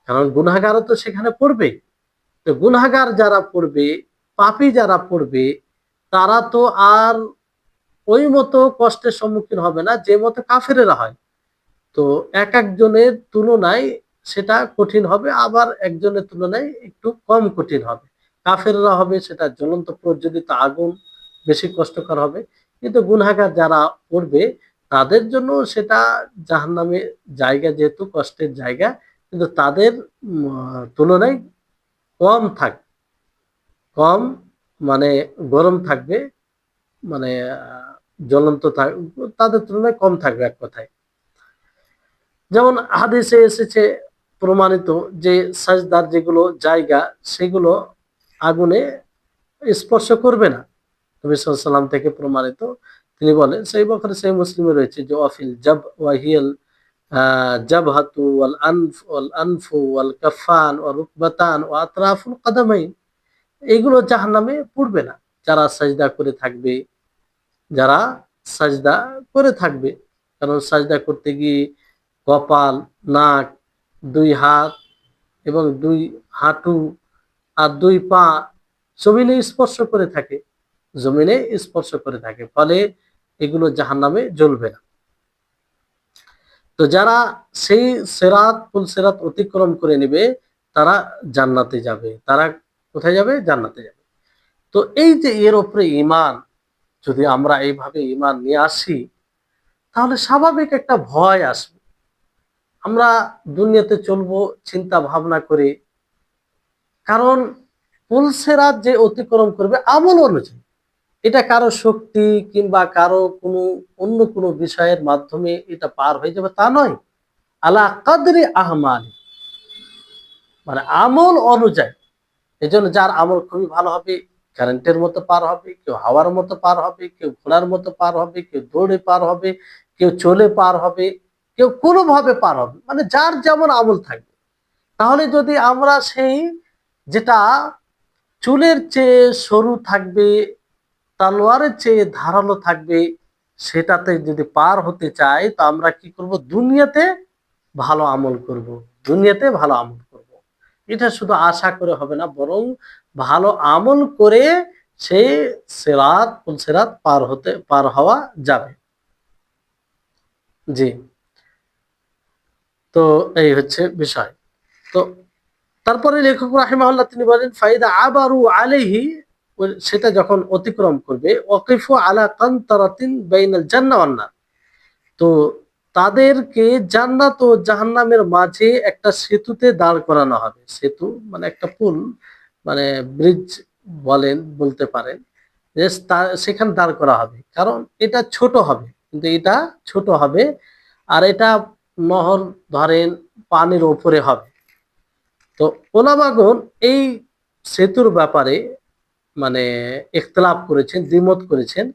কারণ গুনাহগারও তো সেখানে পড়বে। তো গুনাহগার যারা পড়বে, পাপী যারা পড়বে, তারা তো আর ওই মতো কষ্টের সম্মুখীন হবে না যে মতো কাফেরেরা হয়। তো একেকজনের তুলনায় সেটা কঠিন হবে, আবার একজনের তুলনায় একটু কম কঠিন হবে। কাফেররা হবে সেটা জ্বলন্ত প্রজ্বলিত আগুন, বেশি কষ্টকর হবে। কিন্তু গুনাহগার যারা পড়বে তাদের জন্য সেটা জাহান্নামের জায়গা, যেহেতু কষ্টের জায়গা, কিন্তু তাদের তুলনায় কম কম মানে গরম থাকবে, মানে জ্বলন্ত তাদের তুলনায় কম থাকবে এক কথায়। যেমন হাদিসে এসেছে প্রমাণিত যে সাজদার যেগুলো জায়গা সেগুলো আগুনে স্পর্শ করবে না। নবী সাল্লাল্লাহু আলাইহি ওয়াসাল্লাম থেকে প্রমাণিত। তিনি বলেন, সহিহ বুখারী সহিহ মুসলিমে রয়েছে যে ওয়াফিল জাব ওয়াহিয়াল জাবহাতু ওয়াল আনফু ওয়াল কাফান ওয়া রুকবাতান ওয়া আতরাফুল কাদামাইন। এগুলো জাহান্নামে পড়বে না যারা সাজদা করে থাকবে, যারা সাজদা করে থাকবে। কারণ সাজদা করতে গিয়ে কপাল, নাক, ২ হাত এবং ২ হাঁটু আর ২ পা জমিনে স্পর্শ করে থাকে, জমিনে স্পর্শ করে থাকে। ফলে এগুলো জাহান্নামে জ্বলবে না। তো যারা সেই সিরাত পুল সিরাত অতিক্রম করে নেবে তারা জান্নাতে যাবে। তারা কোথায় যাবে? জান্নাতে যাবে। তো এই যে এর উপরে ঈমান, যদি আমরা এইভাবে ঈমান নিয়ে আসি, তাহলে স্বাভাবিক একটা ভয় আসবে। আমরা দুনিয়াতে চলবো চিন্তা ভাবনা করে। কারণ পুলসেরাত যে অতিক্রম করবে আমল অনুযায়ী, এটা কারো শক্তি কিংবা কারো কোনো অন্য কোনো বিষয়ের মাধ্যমে এটা পার হয়ে যাবে তা নয়। আলা কাদরি আহমাল, মানে আমল অনুযায়ী। এজন্য যার আমল খুবই ভালো হবে কারেন্টের মতো পার হবে, কেউ হাওয়ার মতো পার হবে, কেউ ঘোড়ার মতো পার হবে, কেউ দৌড়ে পার হবে, কেউ চলে পার হবে, কেউ কোনোভাবে পার হবে, মানে যার যেমন আমল থাকবে। তাহলে যদি আমরা সেই যেটা চুলের চেয়ে সরু থাকবে, তালোয়ারের চেয়ে ধারালো থাকবে, সেটাতে যদি পার হতে চাই, তো আমরা কি করব? দুনিয়াতে ভালো আমল করব, দুনিয়াতে ভালো আমল করব। এটা শুধু আশা করে হবে না, বরং ভালো আমল করে সেই সিরাত পার হওয়া যাবে। জি, তো এই হচ্ছে বিষয়। তো তারপরে লেখক রাহিমাহুল্লাহ তিনি বলেন, ফাইদা আবারু আলাইহি, সেটা যখন অতিক্রম করবে, ওয়াকিফু আলা কানতারাতিন বাইনাল জান্নাহ ওয়ান নার, তো তাদেরকে জান্নাত ও জাহান্নামের মাঝে একটা সেতুতে দাঁড় করানো হবে। সেতু মানে একটা পুল, মানে ব্রিজ বলতে পারেন, যে সেখানে দাঁড় করা হবে। কারণ এটা ছোট হবে, কিন্তু এটা ছোট হবে, আর এটা নহর ধরেন পানির ওপরে হবে। তো ওলামাগণ এই সেতুর ব্যাপারে মানে ইখতিলাফ করেছেন, দ্বিমত করেছেন,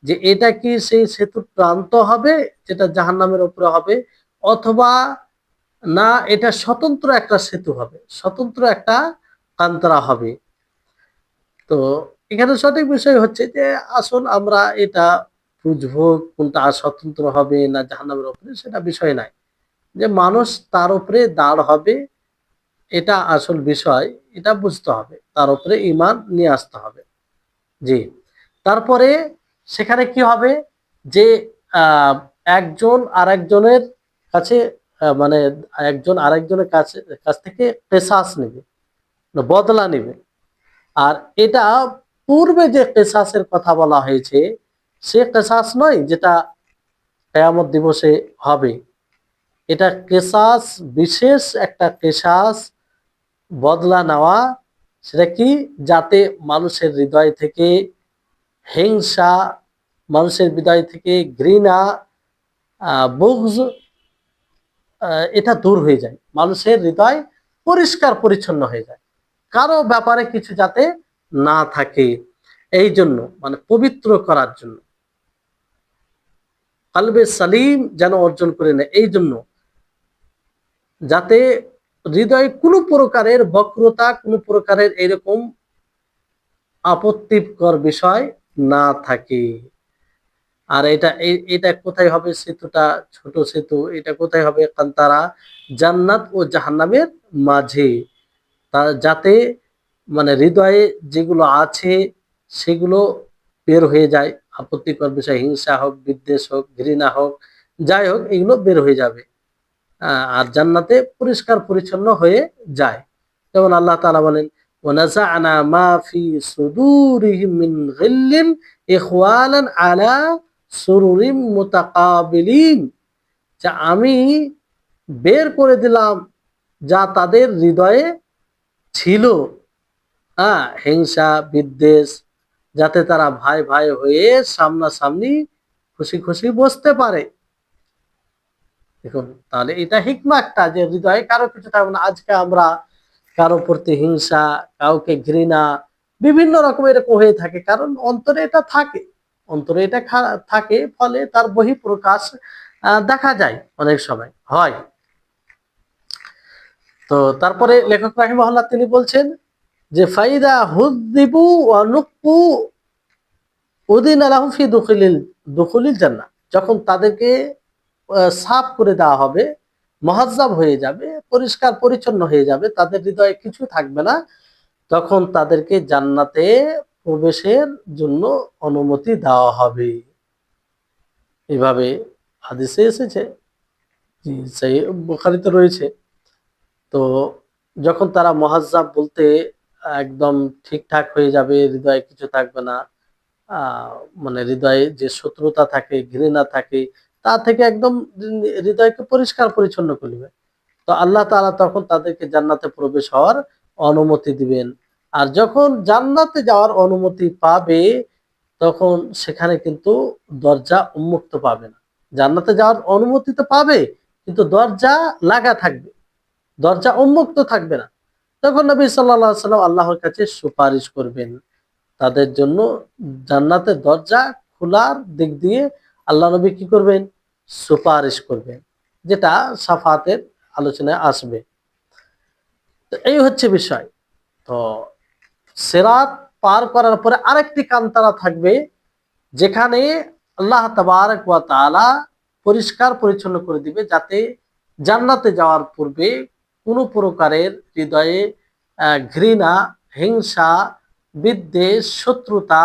যে এটা কি সেই সেতুর প্রান্ত হবে যেটা জাহান্নামের উপরে হবে, অথবা না এটা স্বতন্ত্র একটা সেতু হবে, স্বতন্ত্র একটা কান্তরা হবে। তো এখানে সঠিক বিষয় হচ্ছে যে আসল আমরা এটা বুঝবো কোনটা স্বতন্ত্র হবে না জাহান্নামের উপরে, সেটা বিষয় নাই। যে মানুষ তার উপরে দাঁড় হবে, এটা আসল বিষয়। এটা বুঝতে হবে, তার উপরে ঈমান নিয়ে আসতে হবে। জি, তারপরে সেখানে কি হবে? যে আহ, একজন আরেকজনের কাছে মানে একজন আরেকজনের কাছ থেকে কেসাস নেবে, বদলা নেবে। আর এটা পূর্বে যে কেসাসের কথা বলা হয়েছে, সে কেসাস নয় যেটা কিয়ামত দিবসে হবে। এটা কেসাস, বিশেষ একটা কেসাস, বদলা নেওয়া। সেটা কি? যাতে মানুষের হৃদয় থেকে হিংসা, মানুষের হৃদয় থেকে ঘৃণা, বুগজ, এটা দূর হয়ে যায়। মানুষের হৃদয় পরিষ্কার পরিচ্ছন্ন হয়ে যায়, কারো ব্যাপারে কিছু যাতে না থাকে। এই জন্য মানে পবিত্র করার জন্য, কালবে সালিম যেন অর্জন করে নেয়, এই জন্য যাতে হৃদয়ে কোনো প্রকারের বক্রতা, কোনো প্রকারের এরকম আপত্তিকর বিষয় না থাকে। আর এটা কোথায় হবে? সেতুটা, ছোট সেতু, এটা কোথায় হবে? কান্তারা জান্নাত ও জাহান্নামের মাঝে। যাতে মানে হৃদয়ে যেগুলো আছে সেগুলো বের হয়ে যায়। আপত্তিকর বিষয়, হিংসা হোক, বিদ্বেষ হোক, ঘৃণা হোক, যাই হোক, এগুলো বের হয়ে যাবে। আর জান্নাতে পরিষ্কার পরিচ্ছন্ন হয়ে যায়। যেমন আল্লাহ তাআলা বলেন, ওয়ানাযা'না মা ফি সুদুরিহিম মিন গিল্লিন ইখওয়ানান আলা সুরুরিম মুতাকাবিলিন। যা আমি বের করে দিলাম যা তাদের হৃদয়ে ছিল, হিংসা, বিদ্বেষ, যাতে তারা ভাই ভাই হয়ে সামনাসামনি খুশি খুশি বসতে পারে। দেখুন, তাহলে এটা হিকমা একটা, যে হৃদয়ে কারো কিছু থাকবে না। আজকে আমরা কারো প্রতি হিংসা, কাউকে ঘৃণা, বিভিন্ন রকম এরকম হয়ে থাকে, কারণ অন্তরে এটা থাকে। অন্তরে এটা থাকে, ফলে তার বহিঃপ্রকাশ দেখা যায়, অনেক সময় হয়। তো তারপরে লেখক রাহিমাহুল্লাহ তিনি বলছেন যে ফাইদা হুযিবু ওয়া নুক্কু উযিনা লাহুম ফি দুখুলিল জান্নাহ। যখন তাদেরকে সাফ করে দেওয়া হবে, মুহাজ্জাব হয়ে যাবে, পরিষ্কার পরিচ্ছন্ন হয়ে যাবে, তাদের হৃদয়ে কিছু থাকবে না, তখন তাদেরকে জান্নাতে প্রবেশের জন্য অনুমতি দেওয়া হবে। এভাবে হাদিসে এসেছে, জি, সহিহ বুখারীতে রয়েছে। তো যখন তারা মুহাজ্জাব বলতে একদম ঠিকঠাক হয়ে যাবে, হৃদয়ে কিছু থাকবে না, আহ মানে হৃদয়ে যে শত্রুতা থাকে, ঘৃণা থাকে, তা থেকে একদম হৃদয়কে পরিষ্কার পরিচ্ছন্ন করবে, তো আল্লাহ তাআলা তখন তাদেরকে জান্নাতে প্রবেশ হওয়ার অনুমতি দিবেন। আর যখন জান্নাতে যাওয়ার অনুমতি পাবে, তখন সেখানে কিন্তু দরজা উন্মুক্ত পাবে না। জান্নাতে যাওয়ার অনুমতি তো পাবে, কিন্তু দরজা লাগা থাকবে, দরজা উন্মুক্ত থাকবে না। তখন নবী সাল্লাল্লাহু আলাইহি ওয়াসাল্লাম আল্লাহর কাছে সুপারিশ করবেন তাদের জন্য। জান্নাতের দরজা খোলার দিক দিয়ে আল্লাহ নবী কি করবেন? সুপারিশ করবেন, যেটা শাফাতের আলোচনায় আসবে। তো এই হচ্ছে বিষয়। তো সিরাত পার করার পরে আরেকটি কান্তারা থাকবে, যেখানে আল্লাহ তাবারক ওয়া তাআলা পরিষ্কার পরিচ্ছন্ন করে দিবে, যাতে জান্নাতে যাওয়ার পূর্বে কোনো প্রকারের হৃদয়ে ঘৃণা, হিংসা, বিদ্বেষ, শত্রুতা,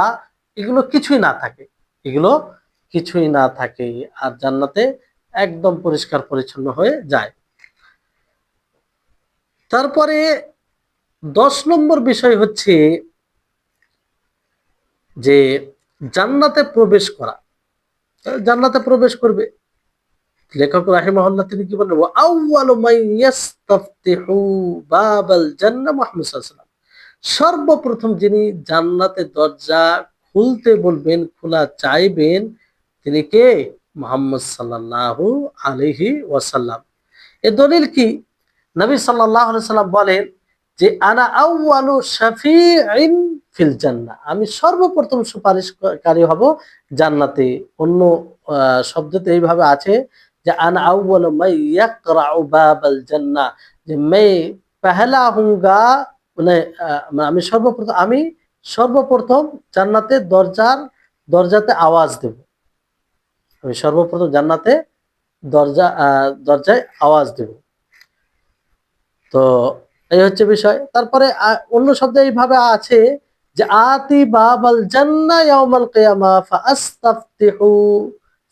এগুলো কিছুই না থাকে। এগুলো কিছুই না থাকে, আর জান্নাতে একদম পরিষ্কার পরিচ্ছন্ন হয়ে যায়। তারপরে 10 নম্বর বিষয় হচ্ছে যে জান্নাতে প্রবেশ করা। জান্নাতে প্রবেশ করবে, লেখক রাহিমাহুল্লাহ তিনি কি বলেন, ওয়া আউয়ালু মান ইস্তাফতিহু বাবাল জান্নাহ মুহাম্মদ সাল্লাল্লাহু আলাইহি ওয়াসাল্লাম। সর্বপ্রথম যিনি জান্নাতের দরজা খুলতে বলবেন, খোলা চাইবেন, তিনি কে? মুহাম্মদ সাল্লাল্লাহু আলাইহি ওয়াসাল্লাম। এর দলিল কি? নবী সাল্লাল্লাহু আলাইহি সাল্লাম বলেন যে আনা আউয়ালু শাফিঈন ফিল জান্নাহ, আমি সর্বপ্রথম সুপারিশকারী হব জান্নাতে। অন্য শব্দতে এইভাবে আছে যে আনা আউয়ালু মান ইয়াকরাউ বাবাল জান্নাহ, যে मैं पहला हूंगा, মানে আমি সর্বপ্রথম জান্নাতের দরজাতে আওয়াজ দেব। আমি সর্বপ্রথম জান্নাতে দরজায় আওয়াজ দেব। তো এই হচ্ছে বিষয়। তারপরে অন্য শব্দে এইভাবে আছে যে আতি বাবাল জান্নাহ ইয়াউমাল কিয়ামা ফাআস্তাফতিহু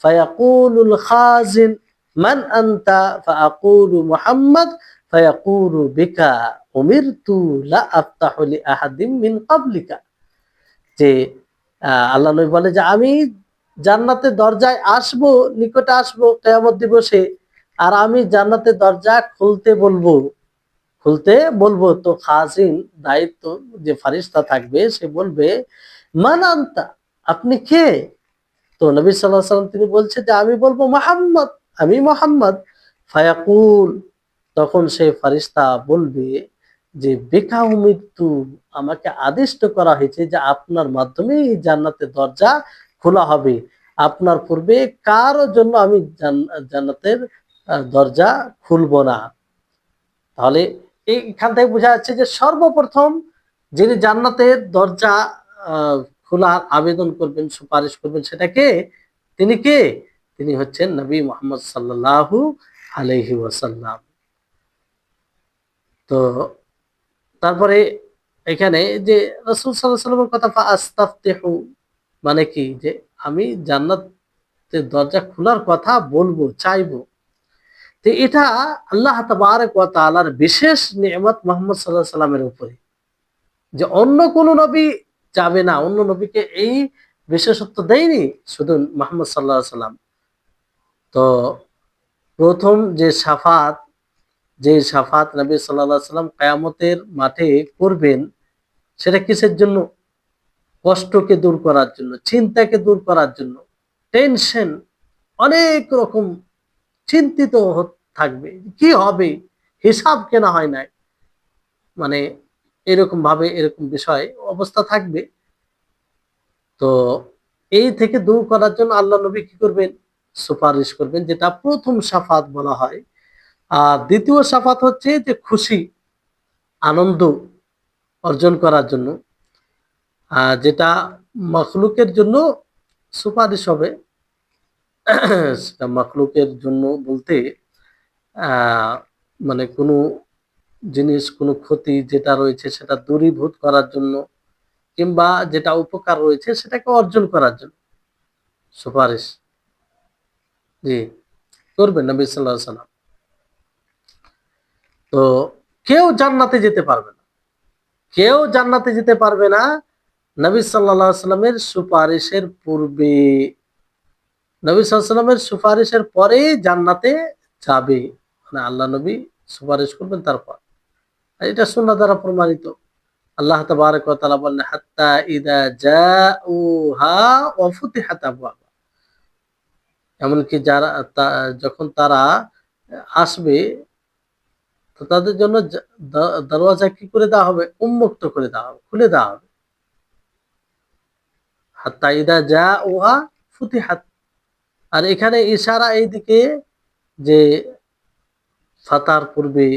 ফায়াকুলুল খাজিন মান আনতা ফাআকুলু মুহাম্মদ ফায়াকুলু বিকা উমিরতু লা আফতাহু লি আহাদিম মিন ক্বাবলিকা। যে আল্লাহ নবী বলে যে আমি জান্নাতের দরজায় আসবো, নিকটে আসবো কিয়ামত দিবসে, আর আমি জান্নাতের দরজা খুলতে বলবো, তো খাজিন, দায়িত্ব যে ফারিস্তা থাকবে, সে বলবে মান আনতা, আপনি কে? তো নবী সাল্লাল্লাহু আলাইহি ওয়াসাল্লাম তিনি বলছে যে আমি বলবো মুহাম্মদ, আমি মুহাম্মদ। ফায়াকুল, তখন সেই ফারিস্তা বলবে যে বিকা উমিরতু, আমাকে আদিষ্ট করা হয়েছে যে আপনার মাধ্যমে এই জান্নাতের দরজা খোলা হবে। আপনার পূর্বে কারো জন্য আমি জান্নাতের দরজা খুলবো না। তাহলে এইখান থেকে বোঝা যাচ্ছে যে সর্বপ্রথম যিনি জান্নাতের দরজা আহ, খোলার আবেদন করবেন, সুপারিশ করবেন, সেটা কে? তিনি কে? তিনি হচ্ছেন নবী মুহাম্মদ সাল্লাল্লাহু আলাইহি ওয়াসাল্লাম। তো তারপরে এখানে যে রাসূল সাল্লাল্লাহু আলাইহি ওয়াসাল্লামের কথা, ফাআস্তাফতিহু, মানে কি? যে আমি জান্নাতের দরজা খোলার কথা বলবো, চাইবো। তো এটা আল্লাহ তাবারক ওয়া তাআলার বিশেষ নিয়ামত মুহাম্মদ সাল্লাল্লাহু আলাইহি সাল্লামের উপরে, যে অন্য কোন নবী যাবে না, অন্য নবীকে এই বিশেষত্ব দেয়নি, শুধু মুহাম্মদ সাল্লাল্লাহু আলাইহি সাল্লাম। তো প্রথম যে সাফাত নবী সাল্লাল্লাহু আলাইহি সাল্লাম কিয়ামতের মাঠে করবেন, সেটা কিসের জন্য? কষ্টকে দূর করার জন্য, চিন্তাকে দূর করার জন্য। টেনশন, অনেক রকম চিন্তিত থাকবে, কি হবে, হিসাব কেনা হয় নাই, মানে এরকম ভাবে, এরকম বিষয় অবস্থা থাকবে। তো এই থেকে দূর করার জন্য আল্লাহ নবী কি করবেন? সুপারিশ করবেন, যেটা প্রথম সাফাত বলা হয়। আর দ্বিতীয় সাফাত হচ্ছে যে খুশি, আনন্দ অর্জন করার জন্য, যেটা মখলুকের জন্য সুপারিশ হবে। সেটা মখলুকের জন্য বলতে আহ মানে কোনো জিনিস, কোনো ক্ষতি যেটা রয়েছে সেটা দূরীভূত করার জন্য, কিংবা যেটা উপকার রয়েছে সেটাকে অর্জন করার জন্য সুপারিশ, জি, করবেন নবী সাল্লাল্লাহু আলাইহি সাল্লাম। তো কেউ জান্নাতে যেতে পারবে না, কেউ জান্নাতে যেতে পারবে না নবী সাল্লাল্লাহু আলাইহি সাল্লামের সুপারিশের পূর্বে। নবী সাল্লাল্লাহু আলাইহি সাল্লামের সুপারিশের পরেই জান্নাতে যাবে, মানে আল্লাহ নবী সুপারিশ করবেন তারপর। আর এটা সুন্নাহ দ্বারা প্রমাণিত। আল্লাহ তাবারক ওয়া তাআলা বলেন, হাত্তা ইদা জাউহা ওয়া ফুতিহাত আবওয়াবুহা, এমনকি যারা যখন তারা আসবে, তো তাদের জন্য দরওয়াজা কি করে দেওয়া হবে? উন্মুক্ত করে দেওয়া হবে, খুলে দেওয়া হবে। হাত্তা ইদা জাউহা ফুতিহাত। আর এখানে ইশারা এইদিকে, যে ফাতার পূর্বে,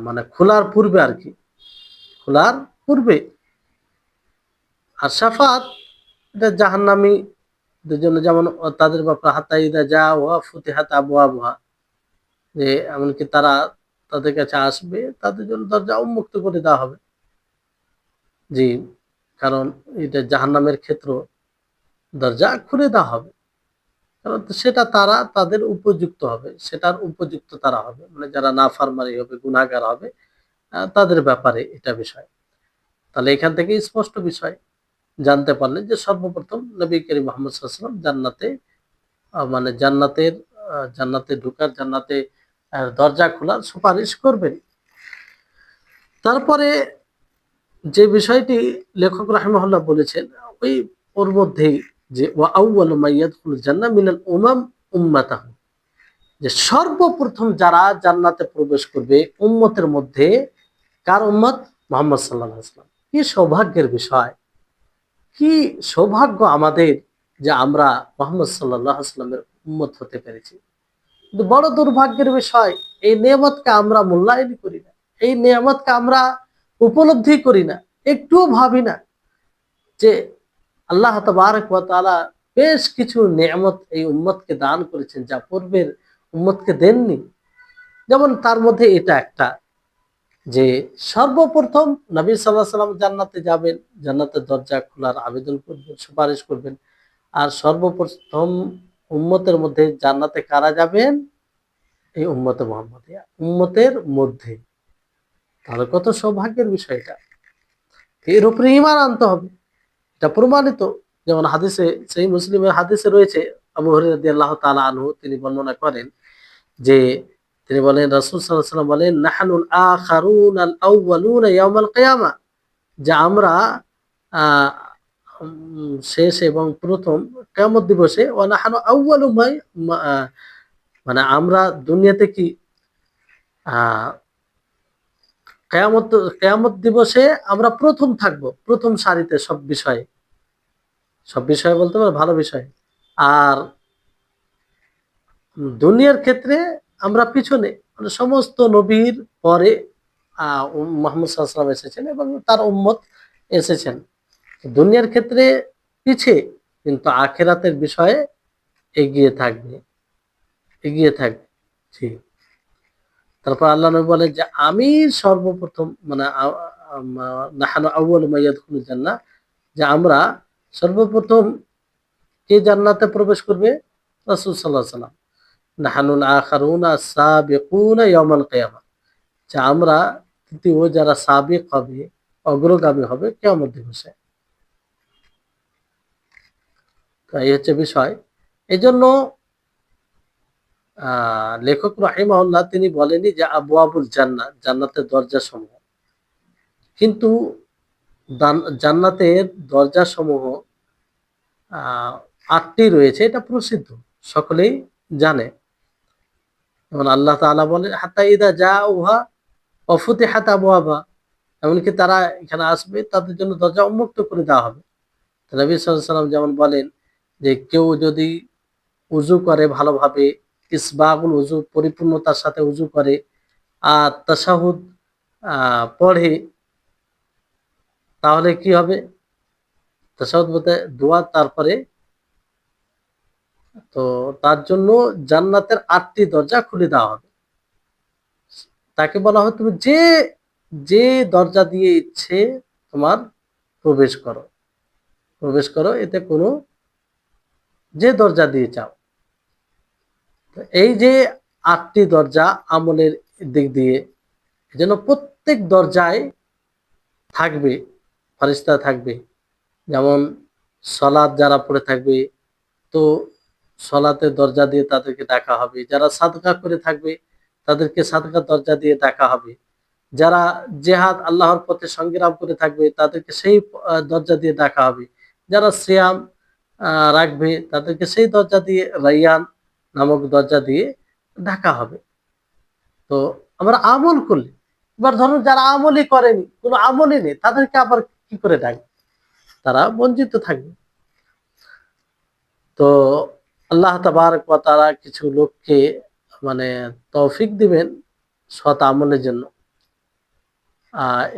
মানে খোলার পূর্বে আর কি, খোলার পূর্বে। আর শাফাত, এটা জাহান্নামীদের জন্য, যেমন তাদের ব্যাপারে হাত্তা ইদা জাউহা ফুতিহাত আবওয়াবুহা, যে এমনকি তারা তাদের কাছে আসবে, তাদের জন্য দরজা উন্মুক্ত করে দেওয়া হবে। জি, কারণ এটা জাহান্নামের ক্ষেত্র, দরজা খুলে দেওয়া হবে। কারণ সেটা তারা তাদের উপযুক্ত হবে, সেটার উপযুক্ত তারা হবে, মানে যারা নাফরমানি হবে, গুনাহগার হবে, তাদের ব্যাপারে এটা বিষয়। তাহলে এখান থেকে স্পষ্ট বিষয় জানতে পারলেন যে সর্বপ্রথম নবী করিম মুহাম্মদ সাল্লাল্লাহু আলাইহি ওয়াসাল্লাম জান্নাতে, মানে জান্নাতে ঢোকার, জান্নাতে দরজা খোলার সুপারিশ করবেন। তারপরে যে বিষয়টি লেখক রাহিমাহুল্লাহ বলেছেন, ওই ওর মধ্যেই, যে ওয়া আউয়ালু মা ইয়াদখুলুল জান্নাহ মিনাল উম্মাতাহু, যে সর্বপ্রথম যারা জান্নাতে প্রবেশ করবে উম্মতের মধ্যে, কার উম্মত? মুহাম্মদ সাল্লাল্লাহু আলাইহি ওয়াসাল্লাম। কি সৌভাগ্যের বিষয়, কি সৌভাগ্য আমাদের, যে আমরা মুহাম্মদ সাল্লাল্লাহু আলাইহি ওয়াসাল্লামের উম্মত হতে পেরেছি। কিন্তু বড় দুর্ভাগ্যের বিষয়, এই নেয়ামতকে আমরা মূল্যায়ন করি না, এই নেয়ামতকে আমরা উপলব্ধি করি না, একটুও ভাবি না যে আল্লাহ তাবারক ওয়া তাআলা বেশ কিছু নেয়ামত এই উম্মতকে দান করেছেন, যা পূর্বের উম্মতকে দেননি। যেমন তার মধ্যে এটা একটা, যে সর্বপ্রথম নবী সাল্লাল্লাহু আলাইহি সাল্লাম জান্নাতে যাবেন, জান্নাতের দরজা খোলার আবেদন করবেন, সুপারিশ করবেন। আর সর্বপ্রথম উম্মতের মধ্যে জান্নাতে কারা যাবেন? এই উম্মতে মুহাম্মাদিয়া, উম্মতের মধ্যে। তাহলে কত সৌভাগ্যের বিষয় এটা, এর উপরে ঈমান আনতে হবে, এটা প্রমাণিত। যেমন হাদিসে, সেই মুসলিমের হাদিসে রয়েছে, আবু হুরায়রা রাদিয়াল্লাহু তাআলা আনহু তিনি বর্ণনা করেন, যে তিনি বলেন, রাসূল সাল্লাল্লাহু আলাইহি ওয়াসাল্লাম বলেন, নাহনুল আখারুন আল আউয়ালুনা ইয়াউমাল কিয়ামা, যে আমরা আহ, শেষ এবং প্রথম কিয়ামত দিবসে, ওয়া নাহনু আউয়ালু মানে আমরা দুনিয়াতে কি, আহ কেয়ামত কেয়ামত দিবসে আমরা প্রথম থাকব, প্রথম সারিতে সব বিষয়ে, সব বিষয়ে বলতে পারো ভালো বিষয়। আর দুনিয়ার ক্ষেত্রে আমরা পিছনে, মানে সমস্ত নবীর পরে মুহাম্মদ সাল্লাল্লাহু আলাইহি ওয়াসাল্লাম এসেছেন এবং তার উম্মত এসেছেন। দুনিয়ার ক্ষেত্রে পিছে, কিন্তু আখেরাতের বিষয়ে এগিয়ে থাকবে, এগিয়ে থাকবে। জি। তারপর আল্লাহ নবী বলেন যে আমি সর্বপ্রথম, মানে নাহানু আউয়ালু মা ইয়াদখুলুল জান্নাহ, যে আমরা সর্বপ্রথম কে জান্নাতে প্রবেশ করবে? রাসূল সাল্লাল্লাহু আলাইহি ওয়াসাল্লাম। নাহানুল আখারুনা সাবিকুনা ইয়াউমাল কিয়ামা, যে আমরা তৃতীয় যারা সাবিক হবে, অগ্রগামী হবে কিয়ামত দিবসে। তো এই হচ্ছে বিষয়। এজন্য লেখক রাহিমাহুল্লাহ তিনি বলেনি যে আবওয়াবুল জান্নাহ, জান্নাতের দরজা সমূহ, কিন্তু জান্নাতের দরজা সমূহ আহ ৮টি রয়েছে, এটা প্রসিদ্ধ, সকলেই জানে। যেমন আল্লাহ তাআলা বলেন হাত্তা ইদা জাউহা ওয়া ফুতিহাত আবওয়াবুহা, এমনকি তারা এখানে আসবে তাদের জন্য দরজা উন্মুক্ত করে দেওয়া হবে। তো নবী সাল্লাল্লাহু আলাইহি ওয়াসাল্লাম যেমন বলেন যে কেউ যদি উযু করে ভালোভাবে, ইসবাগুল উযু, পরিপূর্ণতার সাথে উযু করে, আর তাশাহুদ পড়ে, তাহলে কি হবে? তাশাহুদ বলতে দোয়া, তারপরে তো তার জন্য জান্নাতের ৮টি দরজা খুলে দেওয়া হবে। তাকে বলা হয় তুমি যে যে দরজা দিয়ে ইচ্ছে তোমার প্রবেশ করো, প্রবেশ করো, এতে কোনো, যে দরজা দিয়ে চাও। তো এই যে ৮টি দরজা আমলের দিক দিয়ে, এজন্য প্রত্যেক দরজায় থাকবে, ফেরেশতা থাকবে। যেমন সলাৎ যারা পড়ে থাকবে, তো সলাতের দরজা দিয়ে তাদেরকে ডাকা হবে। যারা সাদকা করে থাকবে তাদেরকে সাদকার দরজা দিয়ে ডাকা হবে। যারা জেহাদ আল্লাহর পথে সংগ্রাম করে থাকবে তাদেরকে সেই দরজা দিয়ে ডাকা হবে। যারা সিয়াম রাখবে তাদেরকে সেই দরজা দিয়ে, রাইয়ান নামক দরজা দিয়ে ডাকা হবে। তো আমরা আমল করলে, এবার ধরুন যারা আমলই করেনি, কোনো আমলই নেই, তাদেরকে আবার কি করে ডাকবে? তারা বঞ্চিত থাকবে। তো আল্লাহ তাবারক ওয়া তাআলা কিছু লোককে মানে তৌফিক দিবেন সৎ আমলের জন্য।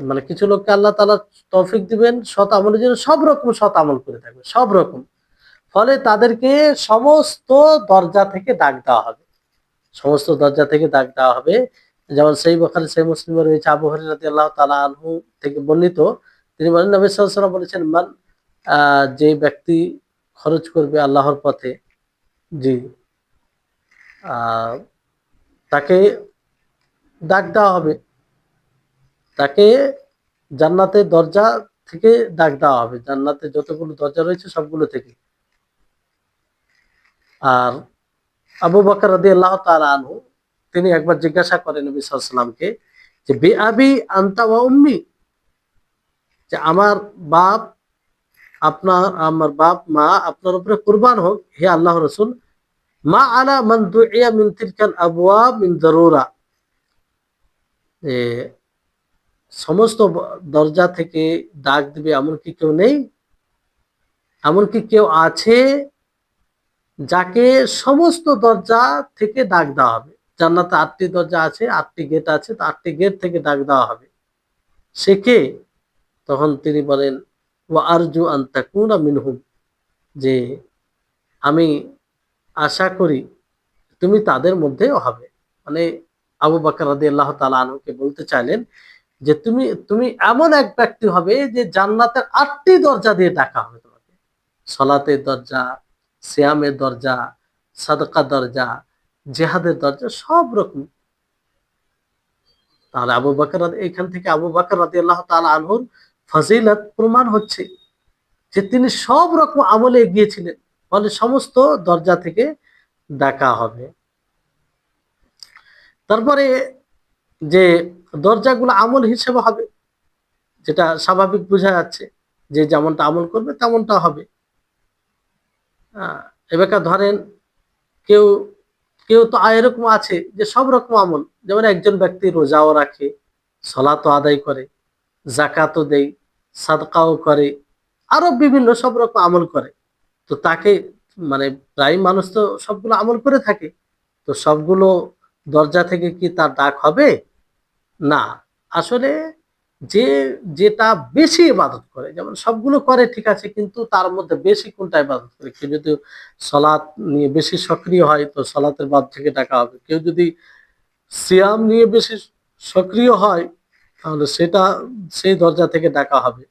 মানে কিছু লোককে আল্লাহ তাআলা তৌফিক দিবেন সৎ আমলের জন্য, সব রকম সৎ আমল করে থাকবে, সব রকম। ফলে তাদেরকে সমস্ত দরজা থেকে ডাক দেওয়া হবে, সমস্ত দরজা থেকে ডাক দেওয়া হবে। যেমন সেই বুখারী, সেই মুসলিমে রয়েছে, আবু হুরায়রা রাদিয়াল্লাহু তাআলা আনহু থেকে বর্ণিত, তিনি বলেন নবী সাল্লাল্লাহু আলাইহি ওয়াসাল্লাম বলেছেন মান, যে ব্যক্তি খরচ করবে আল্লাহর পথে, জি, আহ, তাকে ডাক দেওয়া হবে, তাকে জান্নাতের দরজা থেকে ডাক দেওয়া হবে, জান্নাতের যতগুলো দরজা রয়েছে সবগুলো থেকে। আর আবু বকর রাদিয়াল্লাহু তাআলা আনহু তিনি একবার জিজ্ঞাসা করেন নবী সাল্লাল্লাহু আলাইহি ওয়াসাল্লামকে যে বিআবি আনতা ওয়া উম্মি, যে আমার বাপ, আমার বাপ মা আপনার উপরে কুরবান হোক হে আল্লাহর রাসূল, মা আলা মান দুইয়া মিন তিলকাল আবওয়াব মিন দারুরা, যে সমস্ত দরজা থেকে ডাক দিবে এমন কি কেউ নেই? এমন কি কেউ আছে যাকে সমস্ত দরজা থেকে ডাক দেওয়া হবে? জান্নাতে ৮টি দরজা আছে, ৮টি গেট আছে, তো ৮টি গেট থেকে ডাক দেওয়া হবে। সে কে? তখন তিনি বলেন ওয়া আরজু আন তাকুনা মিনহুম, যে আমি আশা করি তুমি তাদের মধ্যে হবে। মানে আবু বকর রাদিয়াল্লাহু তাআলা আনহুকে বলতে চাইলেন যে তুমি তুমি এমন এক ব্যক্তি হবে যে জান্নাতের ৮টি দরজা দিয়ে ডাকা হবে তোমাকে। সলাতের দরজা, সিয়ামের দরজা, সাদকার দরজা, জিহাদের দরজা, সব রকম। তাহলে আবু বকর এখান থেকে আবু বকর রাদিয়াল্লাহু তাআলা আনহুর ফজিলত প্রমাণ হচ্ছে যে তিনি সব রকম আমলে এগিয়েছিলেন, ফলে সমস্ত দরজা থেকে ডাকা হবে। তারপরে যে দরজাগুলো আমল হিসেবে হবে, যেটা স্বাভাবিক বোঝা যাচ্ছে, যে যেমনটা আমল করবে তেমনটা হবে। এবার ধরেন কেউ কেউ তো এরকম আছে যে সব রকম আমল, যেমন একজন ব্যক্তি রোজাও রাখে, সলাতও আদায় করে, জাকাতও দেয়, সাদকাও করে, আরো বিভিন্ন সব রকম আমল করে। তো তাকে, মানে প্রায় মানুষ তো সবগুলো আমল করে থাকে, তো সবগুলো দরজা থেকে কি তার ডাক হবে? না। আসলে যে যেটা বেশি ইবাদত করে, যেমন সবগুলো করে ঠিক আছে, কিন্তু তার মধ্যে বেশি কোনটা ইবাদত করে, কেউ যদি সলাৎ নিয়ে বেশি সক্রিয় হয় তো সলাতের বাব থেকে ডাকা হবে। কেউ যদি সিয়াম নিয়ে বেশি সক্রিয় হয় তাহলে সেটা সেই দরজা থেকে ডাকা হবে।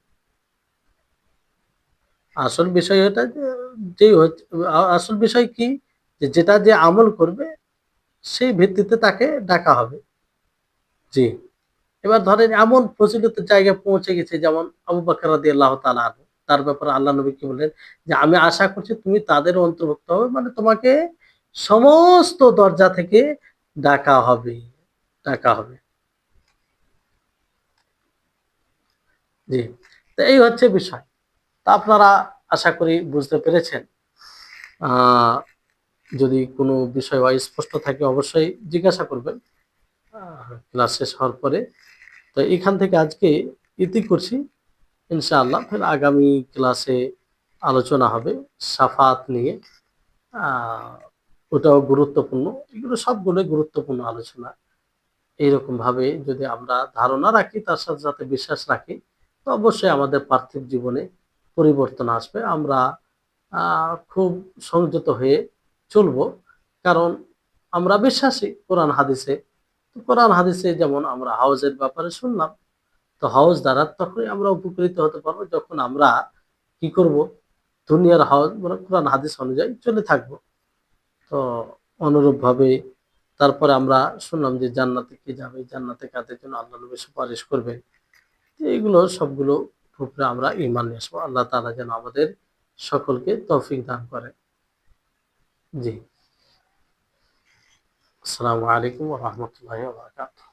আসল বিষয় এটা যে যেই হচ্ছে আসল বিষয় কি, যে যেটা যে আমল করবে সেই ভিত্তিতে তাকে ডাকা হবে। জি। এবার ধরেন এমন প্রচলিত জায়গায় পৌঁছে গেছে, যেমন আবু বকর রাদিয়াল্লাহু তাআলা আনহু, তার ব্যাপারে আল্লাহ নবী কি বললেন, যে আমি আশা করছি তুমি তাদের অন্তর্ভুক্ত হবে, মানে তোমাকে সমস্ত দরজা থেকে ডাকা হবে, ডাকা হবে। জি। তো এই হচ্ছে বিষয়। তা আপনারা আশা করি বুঝতে পেরেছেন। আ যদি কোনো বিষয় অস্পষ্ট থাকে অবশ্যই জিজ্ঞাসা করবেন আ ক্লাস শেষ হওয়ার পরে। তো এখান থেকে আজকে ইতি করছি। ইনশাআল্লাহ ফের আগামী ক্লাসে আলোচনা হবে শাফাত নিয়ে। আ ওটাও গুরুত্বপূর্ণ। এগুলো সবগুলোই গুরুত্বপূর্ণ আলোচনা। এইরকমভাবে যদি আমরা ধারণা রাখি, তার সাথে সাথে বিশ্বাস রাখি, তো অবশ্যই আমাদের পার্থিব জীবনে পরিবর্তন আসবে। আমরা আ খুব সংযত হয়ে চলবো। কারণ আমরা বিশ্বাসী কোরআন হাদিসে। তো কোরআন হাদিসে যেমন আমরা হজের ব্যাপারে শুনলাম। তো হজ দ্বারা তখনই আমরা উপকৃত হতে পারবো যখন আমরা কি করব? দুনিয়ার হজ মানে কোরআন হাদিস অনুযায়ী চলে থাকবো। তো অনুরূপভাবে তারপরে আমরা শুনলাম যে জান্নাতে কে যাবে, জান্নাতে কাদের জন্য আল্লাহ নবী সুপারিশ করবেন। তো এগুলো সবগুলো উপরে আমরা ঈমান নিয়ে আসবো। আল্লাহ তাআলা যেন আমাদের সকলকে তৌফিক দান করেন। জি। আসসালামু আলাইকুম ওয়া রাহমাতুল্লাহি ওয়া বারাকাতুহু।